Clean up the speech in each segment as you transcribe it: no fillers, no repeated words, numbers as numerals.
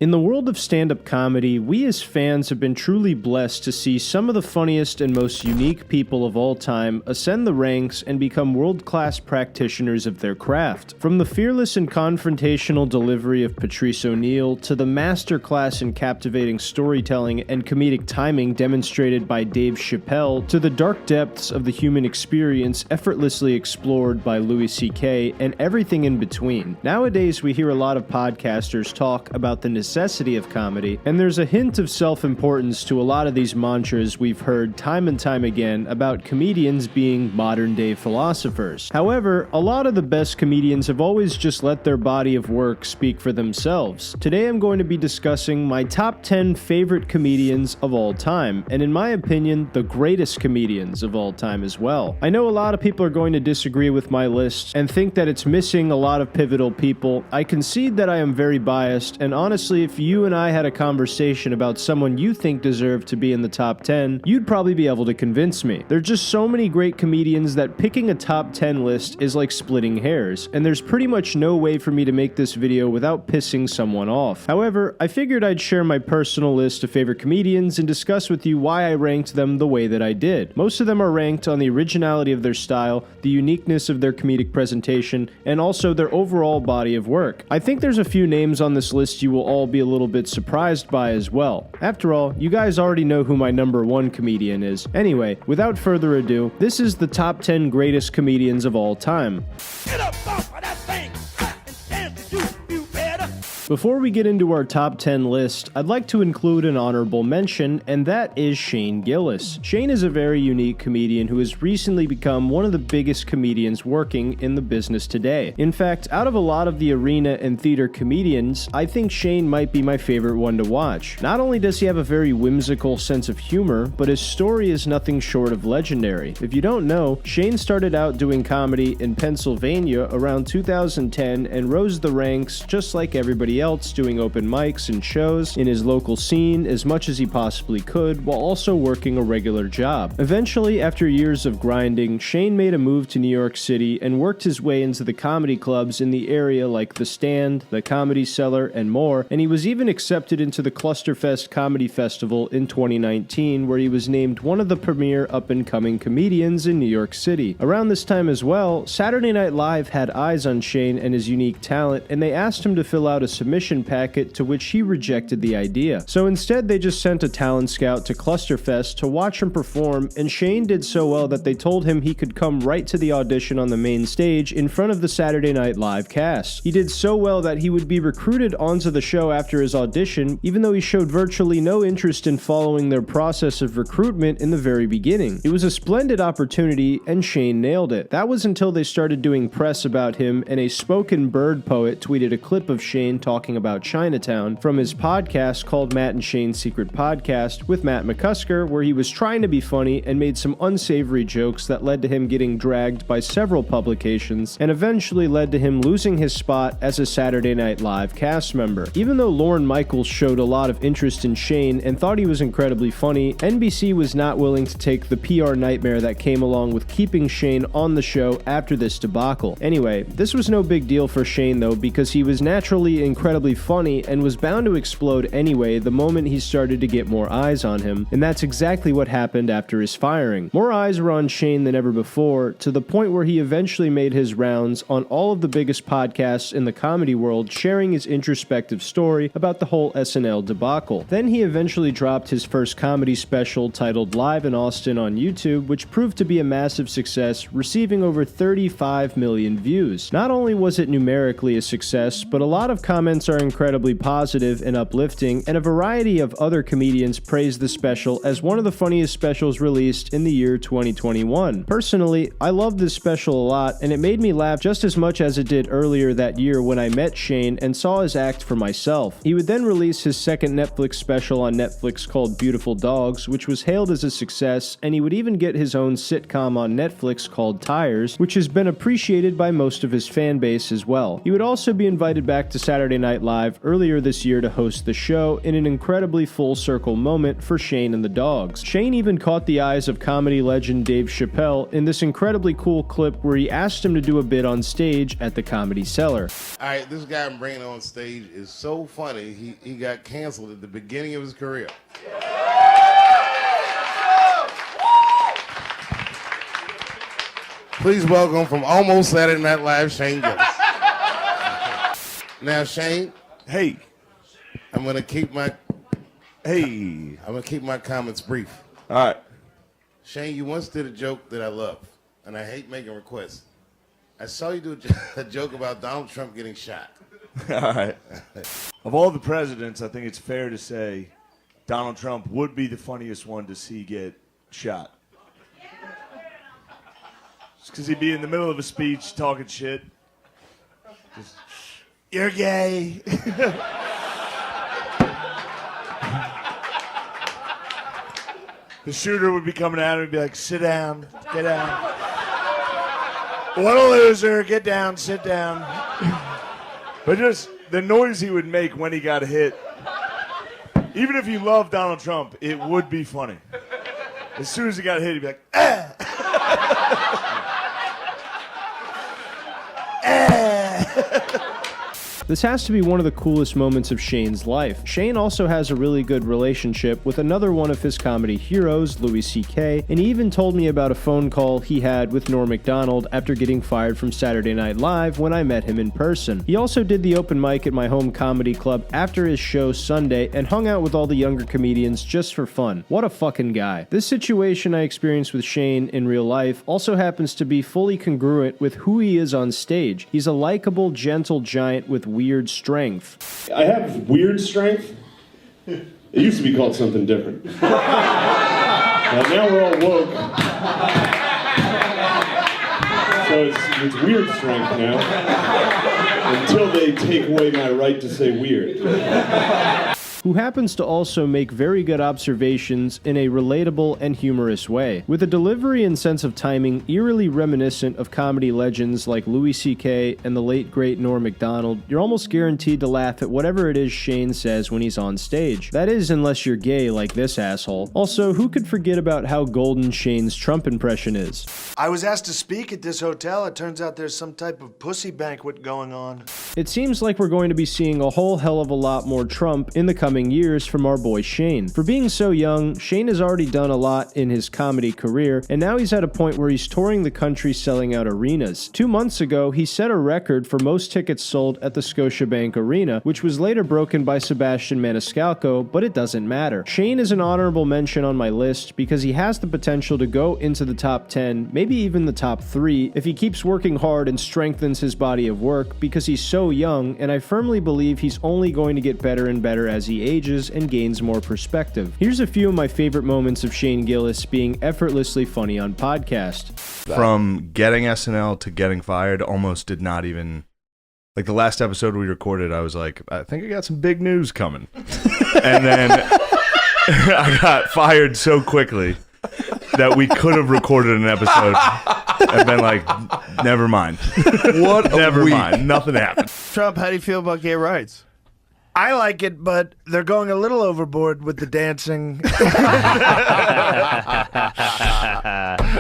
In the world of stand-up comedy, we as fans have been truly blessed to see some of the funniest and most unique people of all time ascend the ranks and become world-class practitioners of their craft. From the fearless and confrontational delivery of Patrice O'Neal to the masterclass in captivating storytelling and comedic timing demonstrated by Dave Chappelle to the dark depths of the human experience effortlessly explored by Louis C.K. and everything in between. Nowadays, we hear a lot of podcasters talk about the necessity of comedy, and there's a hint of self-importance to a lot of these mantras we've heard time and time again about comedians being modern-day philosophers. However, a lot of the best comedians have always just let their body of work speak for themselves. Today I'm going to be discussing my top 10 favorite comedians of all time, and in my opinion, the greatest comedians of all time as well. I know a lot of people are going to disagree with my list and think that it's missing a lot of pivotal people. I concede that I am very biased, and honestly, if you and I had a conversation about someone you think deserved to be in the top 10, you'd probably be able to convince me. There are just so many great comedians that picking a top 10 list is like splitting hairs, and there's pretty much no way for me to make this video without pissing someone off. However, I figured I'd share my personal list of favorite comedians and discuss with you why I ranked them the way that I did. Most of them are ranked on the originality of their style, the uniqueness of their comedic presentation, and also their overall body of work. I think there's a few names on this list you will all be a little bit surprised by as well. After all, you guys already know who my number one comedian is. Anyway, without further ado, this is the top 10 greatest comedians of all time. Get up off of that thing and stand to you better. Before we get into our top 10 list, I'd like to include an honorable mention, and that is Shane Gillis. Shane is a very unique comedian who has recently become one of the biggest comedians working in the business today. In fact, out of a lot of the arena and theater comedians, I think Shane might be my favorite one to watch. Not only does he have a very whimsical sense of humor, but his story is nothing short of legendary. If you don't know, Shane started out doing comedy in Pennsylvania around 2010 and rose the ranks just like everybody else, doing open mics and shows in his local scene as much as he possibly could while also working a regular job. Eventually, after years of grinding, Shane made a move to New York City and worked his way into the comedy clubs in the area like The Stand, The Comedy Cellar, and more, and he was even accepted into the Clusterfest Comedy Festival in 2019, where he was named one of the premier up-and-coming comedians in New York City. Around this time as well, Saturday Night Live had eyes on Shane and his unique talent, and they asked him to fill out a submission packet, to which he rejected the idea. So instead, they just sent a talent scout to Clusterfest to watch him perform, and Shane did so well that they told him he could come right to the audition on the main stage in front of the Saturday Night Live cast. He did so well that he would be recruited onto the show after his audition, even though he showed virtually no interest in following their process of recruitment in the very beginning. It was a splendid opportunity, and Shane nailed it. That was until they started doing press about him, and a spoken bird poet tweeted a clip of Shane talking about Chinatown from his podcast called Matt and Shane's Secret Podcast with Matt McCusker, where he was trying to be funny and made some unsavory jokes that led to him getting dragged by several publications and eventually led to him losing his spot as a Saturday Night Live cast member. Even though Lorne Michaels showed a lot of interest in Shane and thought he was incredibly funny, NBC was not willing to take the PR nightmare that came along with keeping Shane on the show after this debacle. Anyway, this was no big deal for Shane though, because he was naturally incredibly funny and was bound to explode anyway the moment he started to get more eyes on him, and that's exactly what happened after his firing. More eyes were on Shane than ever before, to the point where he eventually made his rounds on all of the biggest podcasts in the comedy world, sharing his introspective story about the whole SNL debacle. Then he eventually dropped his first comedy special titled Live in Austin on YouTube, which proved to be a massive success, receiving over 35 million views. Not only was it numerically a success, but a lot of comments are incredibly positive and uplifting, and a variety of other comedians praised the special as one of the funniest specials released in the year 2021. Personally, I loved this special a lot, and it made me laugh just as much as it did earlier that year when I met Shane and saw his act for myself. He would then release his second Netflix special on Netflix called Beautiful Dogs, which was hailed as a success, and he would even get his own sitcom on Netflix called Tires, which has been appreciated by most of his fan base as well. He would also be invited back to Saturday Night Live earlier this year to host the show in an incredibly full-circle moment for Shane and the dogs. Shane even caught the eyes of comedy legend Dave Chappelle in this incredibly cool clip where he asked him to do a bit on stage at the Comedy Cellar. All right, this guy I'm bringing on stage is so funny, he got canceled at the beginning of his career. Please welcome from almost Saturday Night Live, Shane Gillis. Now, Shane. Hey. I'm gonna keep my comments brief. All right. Shane, you once did a joke that I love, and I hate making requests. I saw you do a joke about Donald Trump getting shot. All right. Of all the presidents, I think it's fair to say Donald Trump would be the funniest one to see get shot. Just because he'd be in the middle of a speech talking shit. Just, you're gay. The shooter would be coming at him and be like, sit down, get down. What a loser, get down, sit down. But just the noise he would make when he got hit, even if you love Donald Trump, it would be funny. As soon as he got hit, he'd be like, ah! This has to be one of the coolest moments of Shane's life. Shane also has a really good relationship with another one of his comedy heroes, Louis C.K., and he even told me about a phone call he had with Norm Macdonald after getting fired from Saturday Night Live when I met him in person. He also did the open mic at my home comedy club after his show Sunday and hung out with all the younger comedians just for fun. What a fucking guy. This situation I experienced with Shane in real life also happens to be fully congruent with who he is on stage. He's a likable, gentle giant with weird strength. I have weird strength. It used to be called something different. Now we're all woke. So it's weird strength now. Until they take away my right to say weird. Who happens to also make very good observations in a relatable and humorous way. With a delivery and sense of timing eerily reminiscent of comedy legends like Louis C.K. and the late great Norm Macdonald, you're almost guaranteed to laugh at whatever it is Shane says when he's on stage. That is, unless you're gay like this asshole. Also, who could forget about how golden Shane's Trump impression is? I was asked to speak at this hotel. It turns out there's some type of pussy banquet going on. It seems like we're going to be seeing a whole hell of a lot more Trump in the coming years from our boy Shane. For being so young, Shane has already done a lot in his comedy career, and now he's at a point where he's touring the country selling out arenas. 2 months ago, he set a record for most tickets sold at the Scotiabank Arena, which was later broken by Sebastian Maniscalco, but it doesn't matter. Shane is an honorable mention on my list because he has the potential to go into the top 10, maybe even the top 3, if he keeps working hard and strengthens his body of work because he's so young, and I firmly believe he's only going to get better and better as he ages and gains more perspective. Here's a few of my favorite moments of Shane Gillis being effortlessly funny on podcast. From getting SNL to getting fired, almost did not even... Like the last episode we recorded, I was like, I think I got some big news coming. And then I got fired so quickly that we could have recorded an episode and been like, never mind. What a Never week. mind. Nothing happened. Trump, how do you feel about gay rights? I like it, but they're going a little overboard with the dancing. A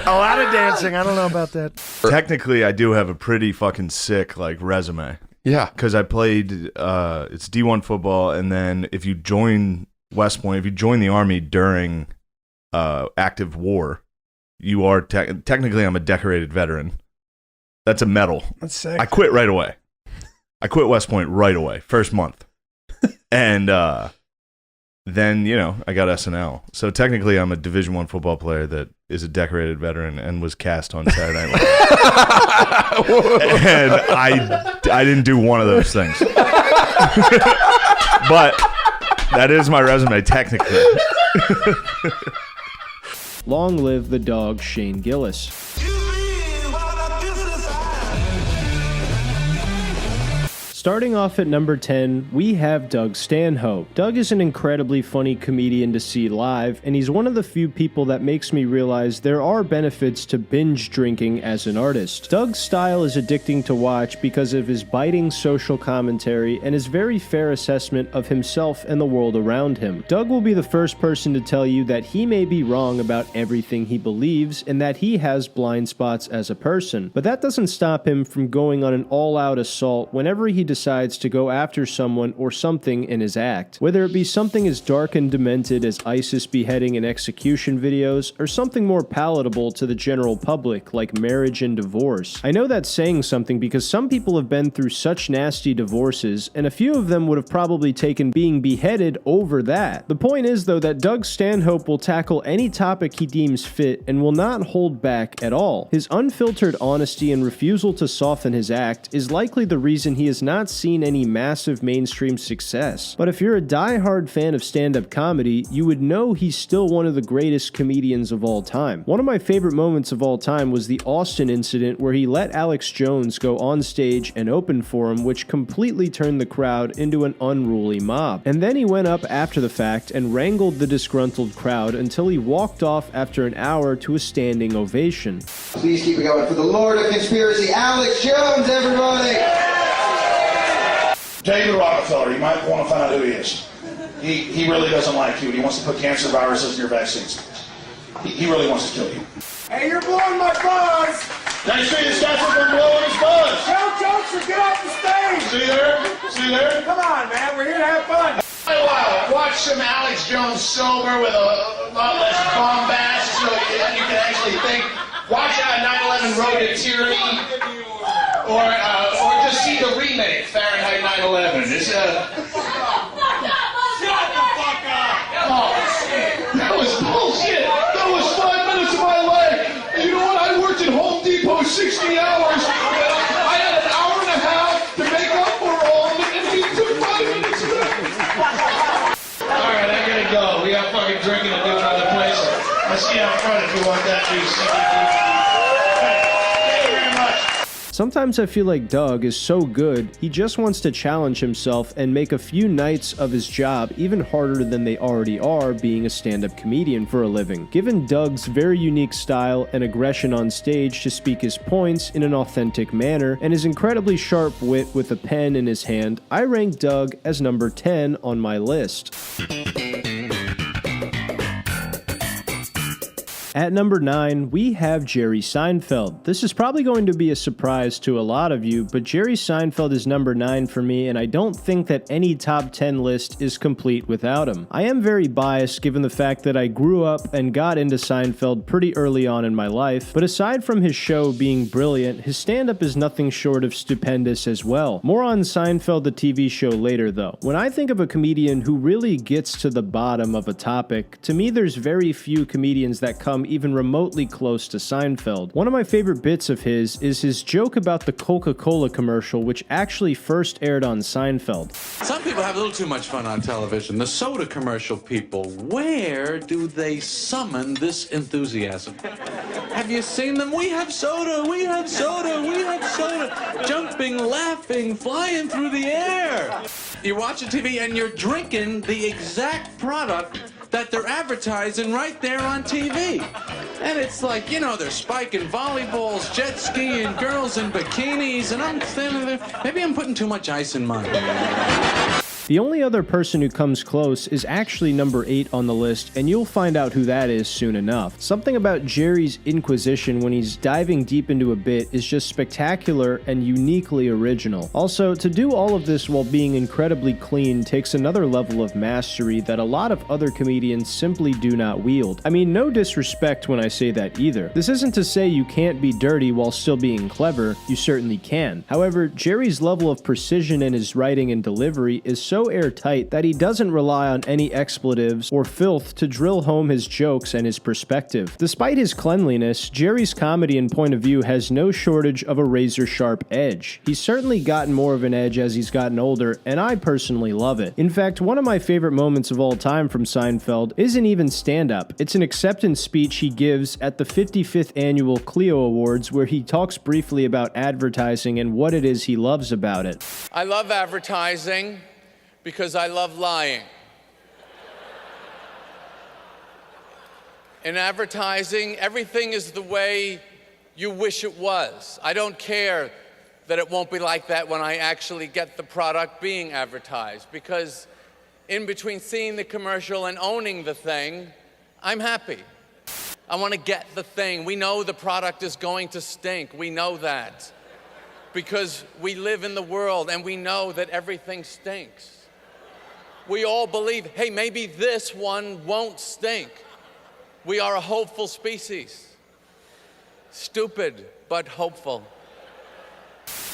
lot of dancing. I don't know about that. Technically, I do have a pretty fucking sick resume. Yeah. Because I played, it's D1 football, and then if you join West Point, if you join the Army during active war, you are technically I'm a decorated veteran. That's a medal. That's sick. I quit right away. I quit West Point right away, first month. And then, I got SNL. So technically I'm a Division I football player that is a decorated veteran and was cast on Saturday Night Live. And I didn't do one of those things. But that is my resume, technically. Long live the dog Shane Gillis. Starting off at number 10, we have Doug Stanhope. Doug is an incredibly funny comedian to see live, and he's one of the few people that makes me realize there are benefits to binge drinking as an artist. Doug's style is addicting to watch because of his biting social commentary and his very fair assessment of himself and the world around him. Doug will be the first person to tell you that he may be wrong about everything he believes and that he has blind spots as a person, but that doesn't stop him from going on an all-out assault whenever he decides to go after someone or something in his act. Whether it be something as dark and demented as ISIS beheading and execution videos, or something more palatable to the general public like marriage and divorce. I know that's saying something because some people have been through such nasty divorces, and a few of them would have probably taken being beheaded over that. The point is though that Doug Stanhope will tackle any topic he deems fit and will not hold back at all. His unfiltered honesty and refusal to soften his act is likely the reason he has not seen any massive mainstream success. But if you're a die-hard fan of stand-up comedy, you would know he's still one of the greatest comedians of all time. One of my favorite moments of all time was the Austin incident where he let Alex Jones go on stage and open for him, which completely turned the crowd into an unruly mob. And then he went up after the fact and wrangled the disgruntled crowd until he walked off after an hour to a standing ovation. Please keep it going. For the Lord of Conspiracy, Alex Jones, everybody! David Rockefeller, you might want to find out who he is. He really doesn't like you, and he wants to put cancer viruses in your vaccines. He really wants to kill you. Hey, you're blowing my buzz! Now you see this guy's been blowing his buzz. Tell Jokester, get off the stage! See there? See there? Come on, man, we're here to have fun. Wow, watch some Alex Jones sober with a lot less bombast so you can actually think. Watch 9/11 Road to Tyranny, or just see the remake, Fahrenheit 9/11. It's Shut the fuck up! Oh, that was bullshit. That was 5 minutes of my life. And you know what? I worked at Home Depot 60 hours. I had an hour and a half to make up for all of it, and he took 5 minutes of it. All right, I gotta go. We got fucking drinking to do in other places. I'll see you out front if you want that new CD. Thank you very much. Sometimes I feel like Doug is so good, he just wants to challenge himself and make a few nights of his job even harder than they already are being a stand-up comedian for a living. Given Doug's very unique style and aggression on stage to speak his points in an authentic manner, and his incredibly sharp wit with a pen in his hand, I rank Doug as number 10 on my list. At number 9, we have Jerry Seinfeld. This is probably going to be a surprise to a lot of you, but Jerry Seinfeld is number 9 for me, and I don't think that any top 10 list is complete without him. I am very biased given the fact that I grew up and got into Seinfeld pretty early on in my life, but aside from his show being brilliant, his stand-up is nothing short of stupendous as well. More on Seinfeld the TV show later though. When I think of a comedian who really gets to the bottom of a topic, to me there's very few comedians that come even remotely close to Seinfeld. One of my favorite bits of his is his joke about the Coca-Cola commercial, which actually first aired on Seinfeld. Some people have a little too much fun on television. The soda commercial people, where do they summon this enthusiasm? Have you seen them? We have soda, we have soda, we have soda. Jumping, laughing, flying through the air. You watch a TV and you're drinking the exact product that they're advertising right there on TV. And it's like, you know, they're spiking volleyballs, jet skiing, girls in bikinis, and I'm standing there. Maybe I'm putting too much ice in mine. The only other person who comes close is actually number 8 on the list, and you'll find out who that is soon enough. Something about Jerry's inquisition when he's diving deep into a bit is just spectacular and uniquely original. Also, to do all of this while being incredibly clean takes another level of mastery that a lot of other comedians simply do not wield. I mean, no disrespect when I say that either. This isn't to say you can't be dirty while still being clever, you certainly can. However, Jerry's level of precision in his writing and delivery is so so airtight that he doesn't rely on any expletives or filth to drill home his jokes and his perspective. Despite his cleanliness, Jerry's comedy and point of view has no shortage of a razor-sharp edge. He's certainly gotten more of an edge as he's gotten older, and I personally love it. In fact, one of my favorite moments of all time from Seinfeld isn't even stand-up. It's an acceptance speech he gives at the 55th annual Clio Awards, where he talks briefly about advertising and what it is he loves about it. I love advertising because I love lying. In advertising, everything is the way you wish it was. I don't care that it won't be like that when I actually get the product being advertised, because in between seeing the commercial and owning the thing, I'm happy. I want to get the thing. We know the product is going to stink. We know that because we live in the world and we know that everything stinks. We all believe, hey, maybe this one won't stink. We are a hopeful species. Stupid, but hopeful.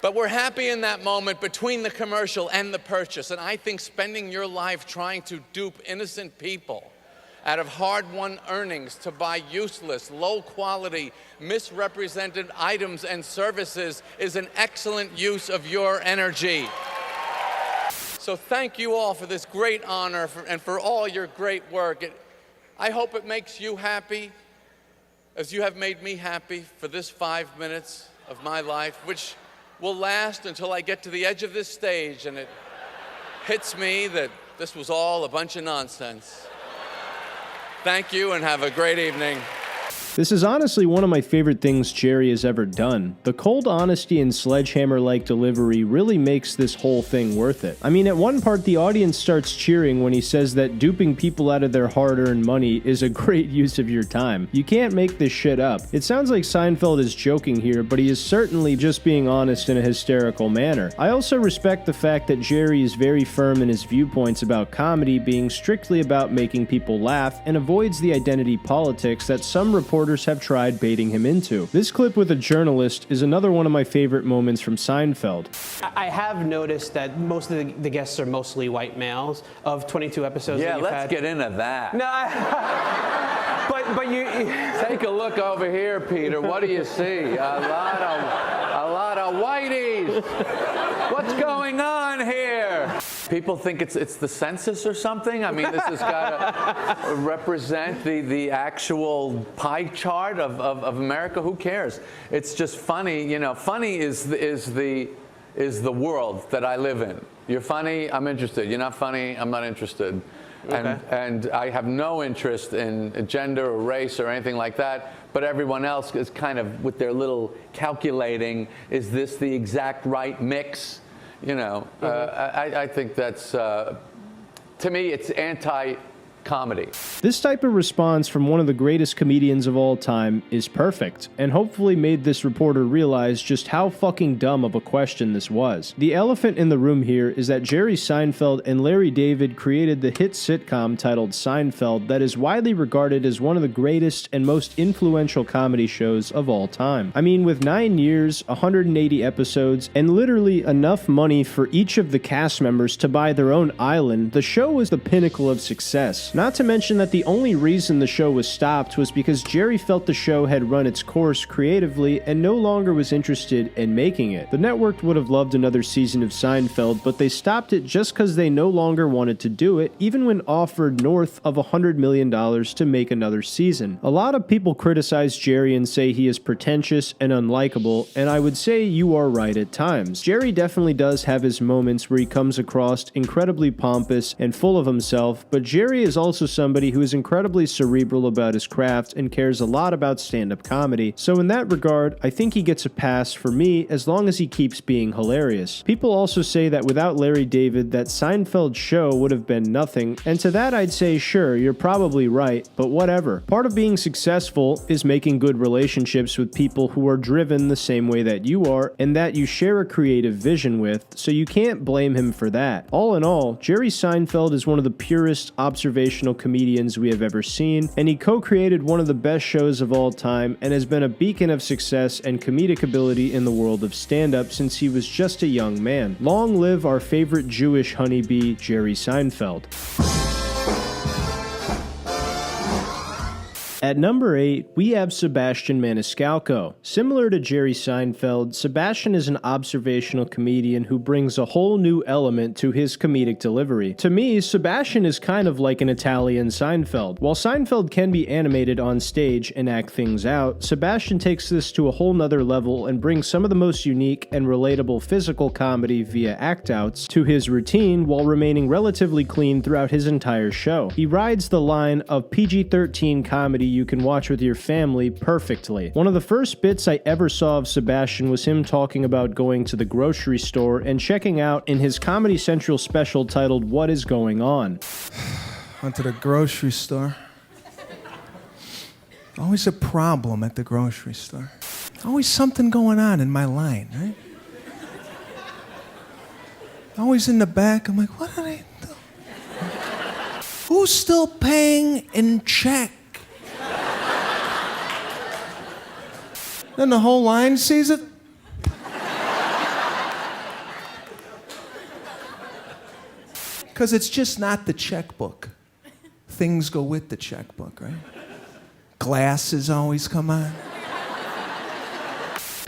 But we're happy in that moment between the commercial and the purchase. And I think spending your life trying to dupe innocent people out of hard-won earnings to buy useless, low-quality, misrepresented items and services is an excellent use of your energy. So thank you all for this great honor and for all your great work. I hope it makes you happy as you have made me happy for this 5 minutes of my life, which will last until I get to the edge of this stage and it hits me that this was all a bunch of nonsense. Thank you and have a great evening. This is honestly one of my favorite things Jerry has ever done. The cold honesty and sledgehammer-like delivery really makes this whole thing worth it. I mean, at one part the audience starts cheering when he says that duping people out of their hard-earned money is a great use of your time. You can't make this shit up. It sounds like Seinfeld is joking here, but he is certainly just being honest in a hysterical manner. I also respect the fact that Jerry is very firm in his viewpoints about comedy being strictly about making people laugh and avoids the identity politics that some reporters have tried baiting him into. This clip with a journalist is another one of my favorite moments from Seinfeld. I have noticed that most of the guests are mostly white males of 22 episodes. Yeah, that you've let's had. get into that. No, but you take a look over here, Peter. What do you see? A lot of whiteys. What's going on here? People think it's the census or something. I mean, this has got to represent the actual pie chart of America. Who cares? It's just funny. You know, funny is the world that I live in. You're funny, I'm interested. You're not funny, I'm not interested. Okay. And I have no interest in gender or race or anything like that, but everyone else is kind of with their little calculating, is this the exact right mix? You know, I think that's, to me, it's anti-comedy. This type of response from one of the greatest comedians of all time is perfect, and hopefully made this reporter realize just how fucking dumb of a question this was. The elephant in the room here is that Jerry Seinfeld and Larry David created the hit sitcom titled Seinfeld that is widely regarded as one of the greatest and most influential comedy shows of all time. I mean, with 9 years, 180 episodes, and literally enough money for each of the cast members to buy their own island, the show was the pinnacle of success. Not to mention that the only reason the show was stopped was because Jerry felt the show had run its course creatively and no longer was interested in making it. The network would have loved another season of Seinfeld, but they stopped it just because they no longer wanted to do it, even when offered north of $100 million to make another season. A lot of people criticize Jerry and say he is pretentious and unlikable, and I would say you are right at times. Jerry definitely does have his moments where he comes across incredibly pompous and full of himself, but Jerry is also somebody who is incredibly cerebral about his craft and cares a lot about stand-up comedy, so in that regard, I think he gets a pass for me as long as he keeps being hilarious. People also say that without Larry David, that Seinfeld show would have been nothing, and to that I'd say sure, you're probably right, but whatever. Part of being successful is making good relationships with people who are driven the same way that you are, and that you share a creative vision with, so you can't blame him for that. All in all, Jerry Seinfeld is one of the purest observational observational comedians we have ever seen, and he co-created one of the best shows of all time and has been a beacon of success and comedic ability in the world of stand-up since he was just a young man. Long live our favorite Jewish honeybee, Jerry Seinfeld. At number 8, we have Sebastian Maniscalco. Similar to Jerry Seinfeld, Sebastian is an observational comedian who brings a whole new element to his comedic delivery. To me, Sebastian is kind of like an Italian Seinfeld. While Seinfeld can be animated on stage and act things out, Sebastian takes this to a whole nother level and brings some of the most unique and relatable physical comedy via act-outs to his routine while remaining relatively clean throughout his entire show. He rides the line of PG-13 comedy you can watch with your family perfectly. One of the first bits I ever saw of Sebastian was him talking about going to the grocery store and checking out in his Comedy Central special titled What Is Going On. Went to the grocery store. Always a problem at the grocery store. Always something going on in my line, right? Always in the back, I'm like, what are they doing? Who's still paying in check? Then the whole line sees it. Because it's just not the checkbook. Things go with the checkbook, right? Glasses always come on.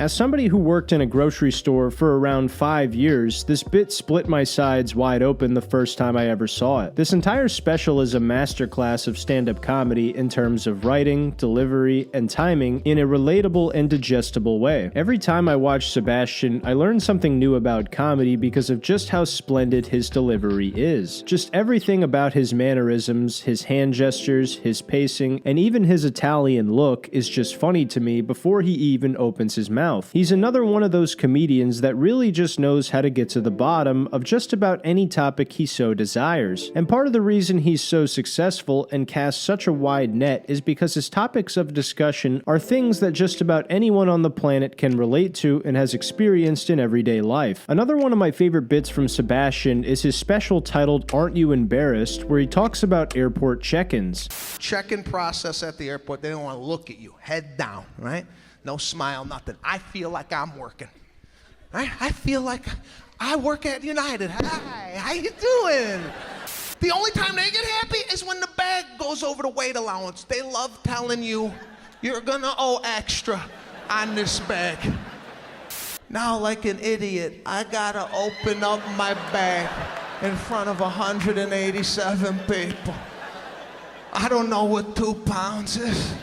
As somebody who worked in a grocery store for around 5 years, this bit split my sides wide open the first time I ever saw it. This entire special is a masterclass of stand-up comedy in terms of writing, delivery, and timing in a relatable and digestible way. Every time I watch Sebastian, I learn something new about comedy because of just how splendid his delivery is. Just everything about his mannerisms, his hand gestures, his pacing, and even his Italian look is just funny to me before he even opens his mouth. He's another one of those comedians that really just knows how to get to the bottom of just about any topic he so desires. And part of the reason he's so successful and casts such a wide net is because his topics of discussion are things that just about anyone on the planet can relate to and has experienced in everyday life. Another one of my favorite bits from Sebastian is his special titled Aren't You Embarrassed, where he talks about airport check-ins. Check-in process at the airport, they don't want to look at you, head down, right? No smile, nothing. I feel like I'm working. Right? I feel like I work at United. Hi, how you doing? The only time they get happy is when the bag goes over the weight allowance. They love telling you you're gonna owe extra on this bag. Now, like an idiot, I gotta open up my bag in front of 187 people. I don't know what 2 pounds is.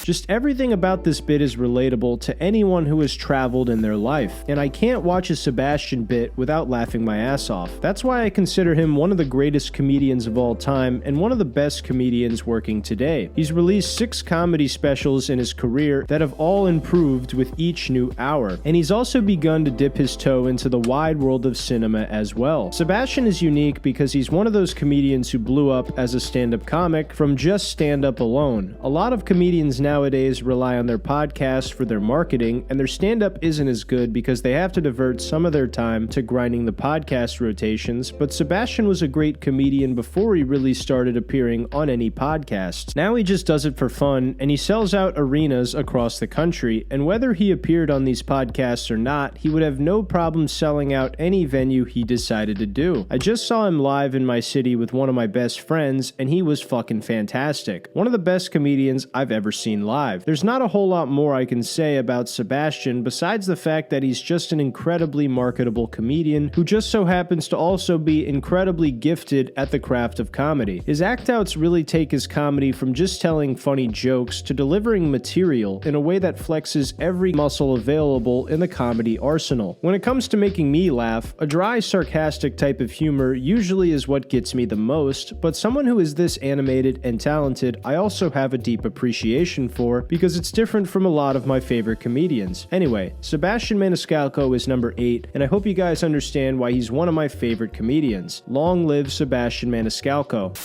Just everything about this bit is relatable to anyone who has traveled in their life, and I can't watch a Sebastian bit without laughing my ass off. That's why I consider him one of the greatest comedians of all time and one of the best comedians working today. He's released 6 comedy specials in his career that have all improved with each new hour, and he's also begun to dip his toe into the wide world of cinema as well. Sebastian is unique because he's one of those comedians who blew up as a stand-up comic from just stand-up alone. A lot of comedians nowadays rely on their podcast for their marketing, and their stand-up isn't as good because they have to divert some of their time to grinding the podcast rotations, but Sebastian was a great comedian before he really started appearing on any podcasts. Now he just does it for fun, and he sells out arenas across the country, and whether he appeared on these podcasts or not, he would have no problem selling out any venue he decided to do. I just saw him live in my city with one of my best friends, and he was fucking fantastic. One of the best comedians I've ever seen live. There's not a whole lot more I can say about Sebastian besides the fact that he's just an incredibly marketable comedian who just so happens to also be incredibly gifted at the craft of comedy. His act-outs really take his comedy from just telling funny jokes to delivering material in a way that flexes every muscle available in the comedy arsenal. When it comes to making me laugh, a dry, sarcastic type of humor usually is what gets me the most, but someone who is this animated and talented I also have a deep appreciation for because it's different from a lot of my favorite comedians. Anyway, Sebastian Maniscalco is number 8, and I hope you guys understand why he's one of my favorite comedians. Long live Sebastian Maniscalco.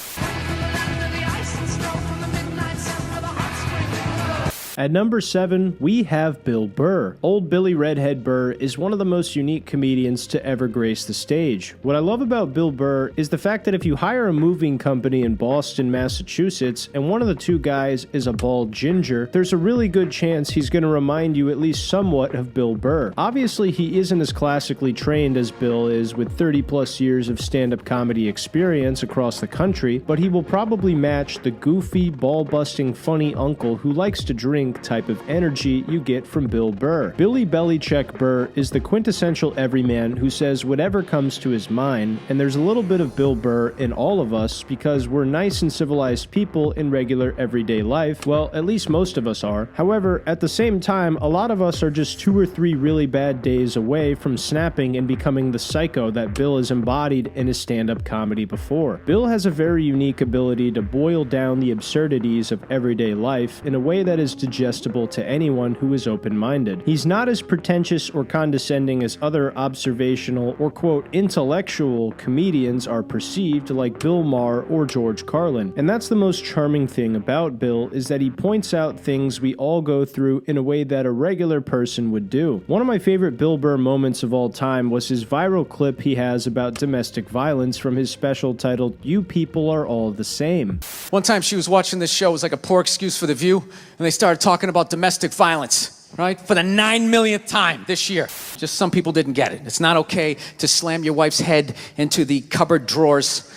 At number 7, we have Bill Burr. Old Billy Redhead Burr is one of the most unique comedians to ever grace the stage. What I love about Bill Burr is the fact that if you hire a moving company in Boston, Massachusetts, and one of the two guys is a bald ginger, there's a really good chance he's going to remind you at least somewhat of Bill Burr. Obviously, he isn't as classically trained as Bill is with 30 plus years of stand-up comedy experience across the country, but he will probably match the goofy, ball-busting, funny uncle who likes to drink type of energy you get from Bill Burr. Billy Bellycheck Burr is the quintessential everyman who says whatever comes to his mind, and there's a little bit of Bill Burr in all of us because we're nice and civilized people in regular everyday life. Well, at least most of us are. However, at the same time, a lot of us are just 2 or 3 really bad days away from snapping and becoming the psycho that Bill has embodied in his stand-up comedy before. Bill has a very unique ability to boil down the absurdities of everyday life in a way that is digestible to anyone who is open-minded. He's not as pretentious or condescending as other observational or quote intellectual comedians are perceived, like Bill Maher or George Carlin. And that's the most charming thing about Bill, is that he points out things we all go through in a way that a regular person would do. One of my favorite Bill Burr moments of all time was his viral clip he has about domestic violence from his special titled "You People Are All the Same." One time she was watching this show, it was like a poor excuse for The View, and they started talking about domestic violence, right? For the 9 millionth time this year. Just some people didn't get it. It's not okay to slam your wife's head into the cupboard drawers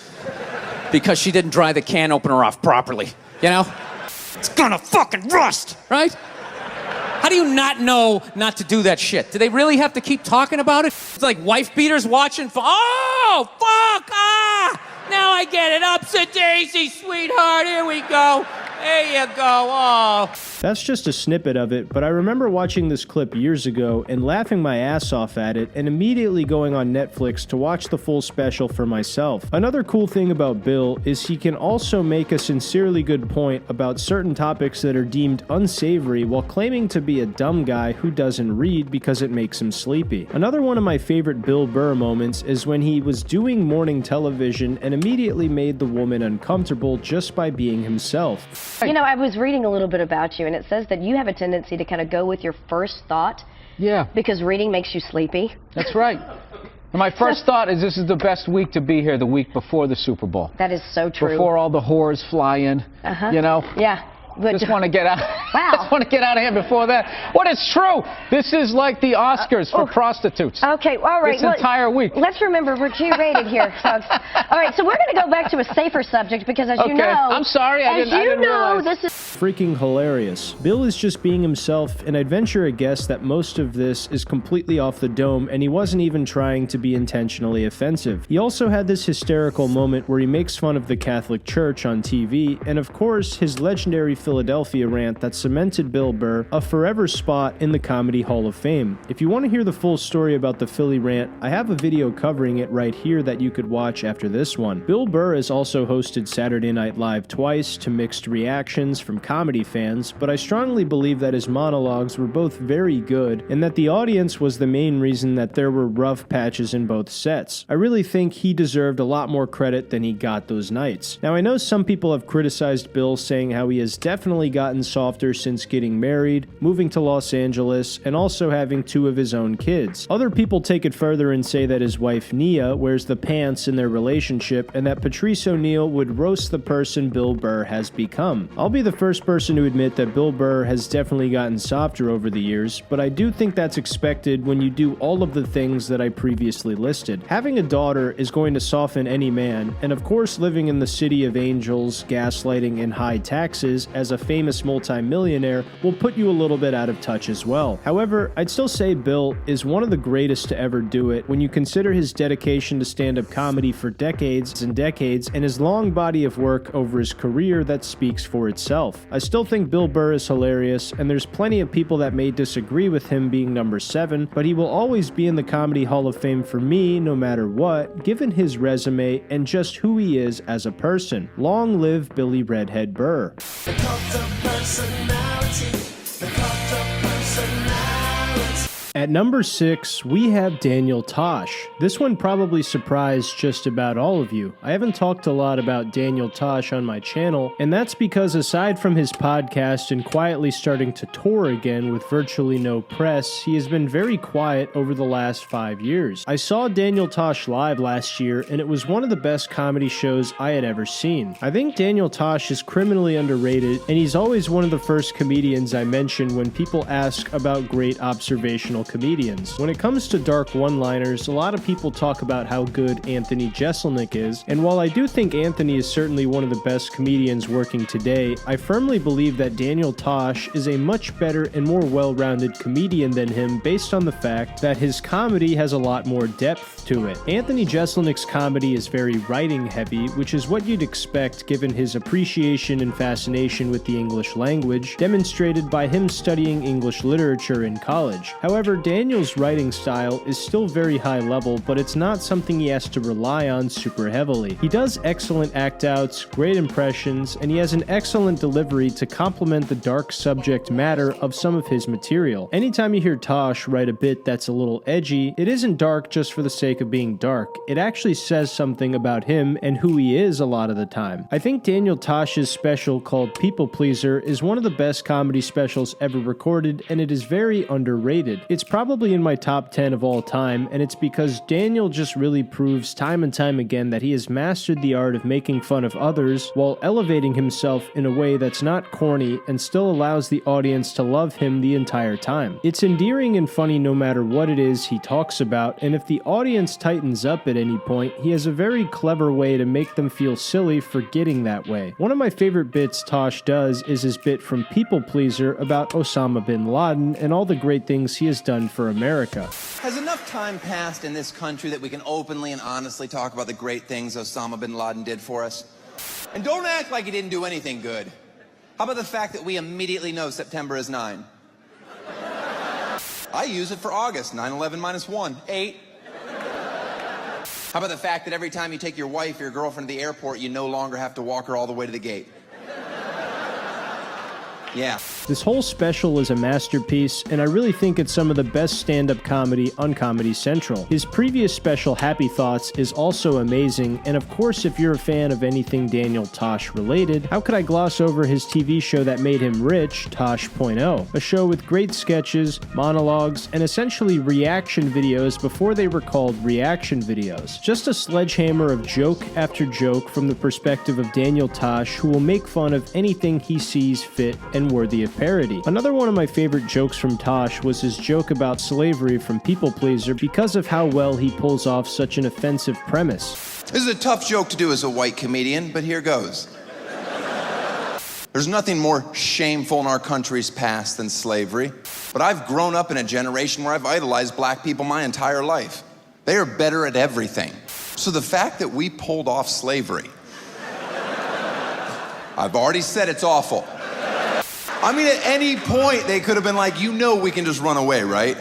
because she didn't dry the can opener off properly, you know? It's gonna fucking rust, right? How do you not know not to do that shit? Do they really have to keep talking about it? It's like wife beaters watching for, oh, fuck, ah! Now I get it. Upset daisy, sweetheart. Here we go. There you go. Oh. That's just a snippet of it, but I remember watching this clip years ago and laughing my ass off at it and immediately going on Netflix to watch the full special for myself. Another cool thing about Bill is he can also make a sincerely good point about certain topics that are deemed unsavory while claiming to be a dumb guy who doesn't read because it makes him sleepy. Another one of my favorite Bill Burr moments is when he was doing morning television and immediately made the woman uncomfortable just by being himself. You know, I was reading a little bit about you, and it says that you have a tendency to kind of go with your first thought. Yeah. Because reading makes you sleepy. That's right. And my first thought is this is the best week to be here, the week before the Super Bowl. That is so true. Before all the whores fly in, you know? Yeah. But just want to get out. Wow. Just want to get out of here before that. What is true? This is like the Oscars for prostitutes. Okay, all right. This entire week. Let's remember we're G-rated here, folks. All right, so we're going to go back to a safer subject because, as you know, I'm sorry, I didn't realize. This is freaking hilarious. Bill is just being himself, and I'd venture a guess that most of this is completely off the dome, and he wasn't even trying to be intentionally offensive. He also had this hysterical moment where he makes fun of the Catholic Church on TV, and of course, his legendary Philadelphia rant that cemented Bill Burr a forever spot in the Comedy Hall of Fame. If you want to hear the full story about the Philly rant, I have a video covering it right here that you could watch after this one. Bill Burr has also hosted Saturday Night Live twice to mixed reactions from comedy fans, but I strongly believe that his monologues were both very good and that the audience was the main reason that there were rough patches in both sets. I really think he deserved a lot more credit than he got those nights. Now, I know some people have criticized Bill, saying how he has definitely gotten softer since getting married, moving to Los Angeles, and also having 2 of his own kids. Other people take it further and say that his wife Nia wears the pants in their relationship and that Patrice O'Neal would roast the person Bill Burr has become. I'll be the first person to admit that Bill Burr has definitely gotten softer over the years, but I do think that's expected when you do all of the things that I previously listed. Having a daughter is going to soften any man, and of course living in the city of angels, gaslighting, and high taxes as a famous multi-millionaire will put you a little bit out of touch as well. However, I'd still say Bill is one of the greatest to ever do it when you consider his dedication to stand-up comedy for decades and decades and his long body of work over his career that speaks for itself. I still think Bill Burr is hilarious, and there's plenty of people that may disagree with him being number 7, but he will always be in the Comedy Hall of Fame for me no matter what, given his resume and just who he is as a person. Long live Billy Redhead Burr. At number 6, we have Daniel Tosh. This one probably surprised just about all of you. I haven't talked a lot about Daniel Tosh on my channel, and that's because aside from his podcast and quietly starting to tour again with virtually no press, he has been very quiet over the last 5 years. I saw Daniel Tosh live last year, and it was one of the best comedy shows I had ever seen. I think Daniel Tosh is criminally underrated, and he's always one of the first comedians I mention when people ask about great observational comedians. When it comes to dark one-liners, a lot of people talk about how good Anthony Jeselnik is, and while I do think Anthony is certainly one of the best comedians working today, I firmly believe that Daniel Tosh is a much better and more well-rounded comedian than him based on the fact that his comedy has a lot more depth to it. Anthony Jeselnik's comedy is very writing-heavy, which is what you'd expect given his appreciation and fascination with the English language, demonstrated by him studying English literature in college. However, Daniel's writing style is still very high level, but it's not something he has to rely on super heavily. He does excellent act-outs, great impressions, and he has an excellent delivery to complement the dark subject matter of some of his material. Anytime you hear Tosh write a bit that's a little edgy, it isn't dark just for the sake of being dark. It actually says something about him and who he is a lot of the time. I think Daniel Tosh's special called People Pleaser is one of the best comedy specials ever recorded, and it is very underrated. It's probably in my top 10 of all time, and it's because Daniel just really proves time and time again that he has mastered the art of making fun of others while elevating himself in a way that's not corny and still allows the audience to love him the entire time. It's endearing and funny no matter what it is he talks about, and if the audience tightens up at any point, he has a very clever way to make them feel silly for getting that way. One of my favorite bits Tosh does is his bit from People Pleaser about Osama bin Laden and all the great things he has done for America. Has enough time passed in this country that we can openly and honestly talk about the great things Osama bin Laden did for us? And don't act like he didn't do anything good. How about the fact that we immediately know September is 9? I use it for August. 9/11 minus 1, 8. How about the fact that every time you take your wife or your girlfriend to the airport, you no longer have to walk her all the way to the gate? Yeah. This whole special is a masterpiece, and I really think it's some of the best stand-up comedy on Comedy Central. His previous special, Happy Thoughts, is also amazing, and of course, if you're a fan of anything Daniel Tosh related, how could I gloss over his TV show that made him rich, Tosh.0, a show with great sketches, monologues, and essentially reaction videos before they were called reaction videos. Just a sledgehammer of joke after joke from the perspective of Daniel Tosh, who will make fun of anything he sees fit and worthy of parody. Another one of my favorite jokes from Tosh was his joke about slavery from People Pleaser because of how well he pulls off such an offensive premise. This is a tough joke to do as a white comedian, but here goes. There's nothing more shameful in our country's past than slavery, but I've grown up in a generation where I've idolized black people my entire life. They are better at everything. So the fact that we pulled off slavery, I've already said it's awful. I mean, at any point, they could have been like, you know we can just run away, right?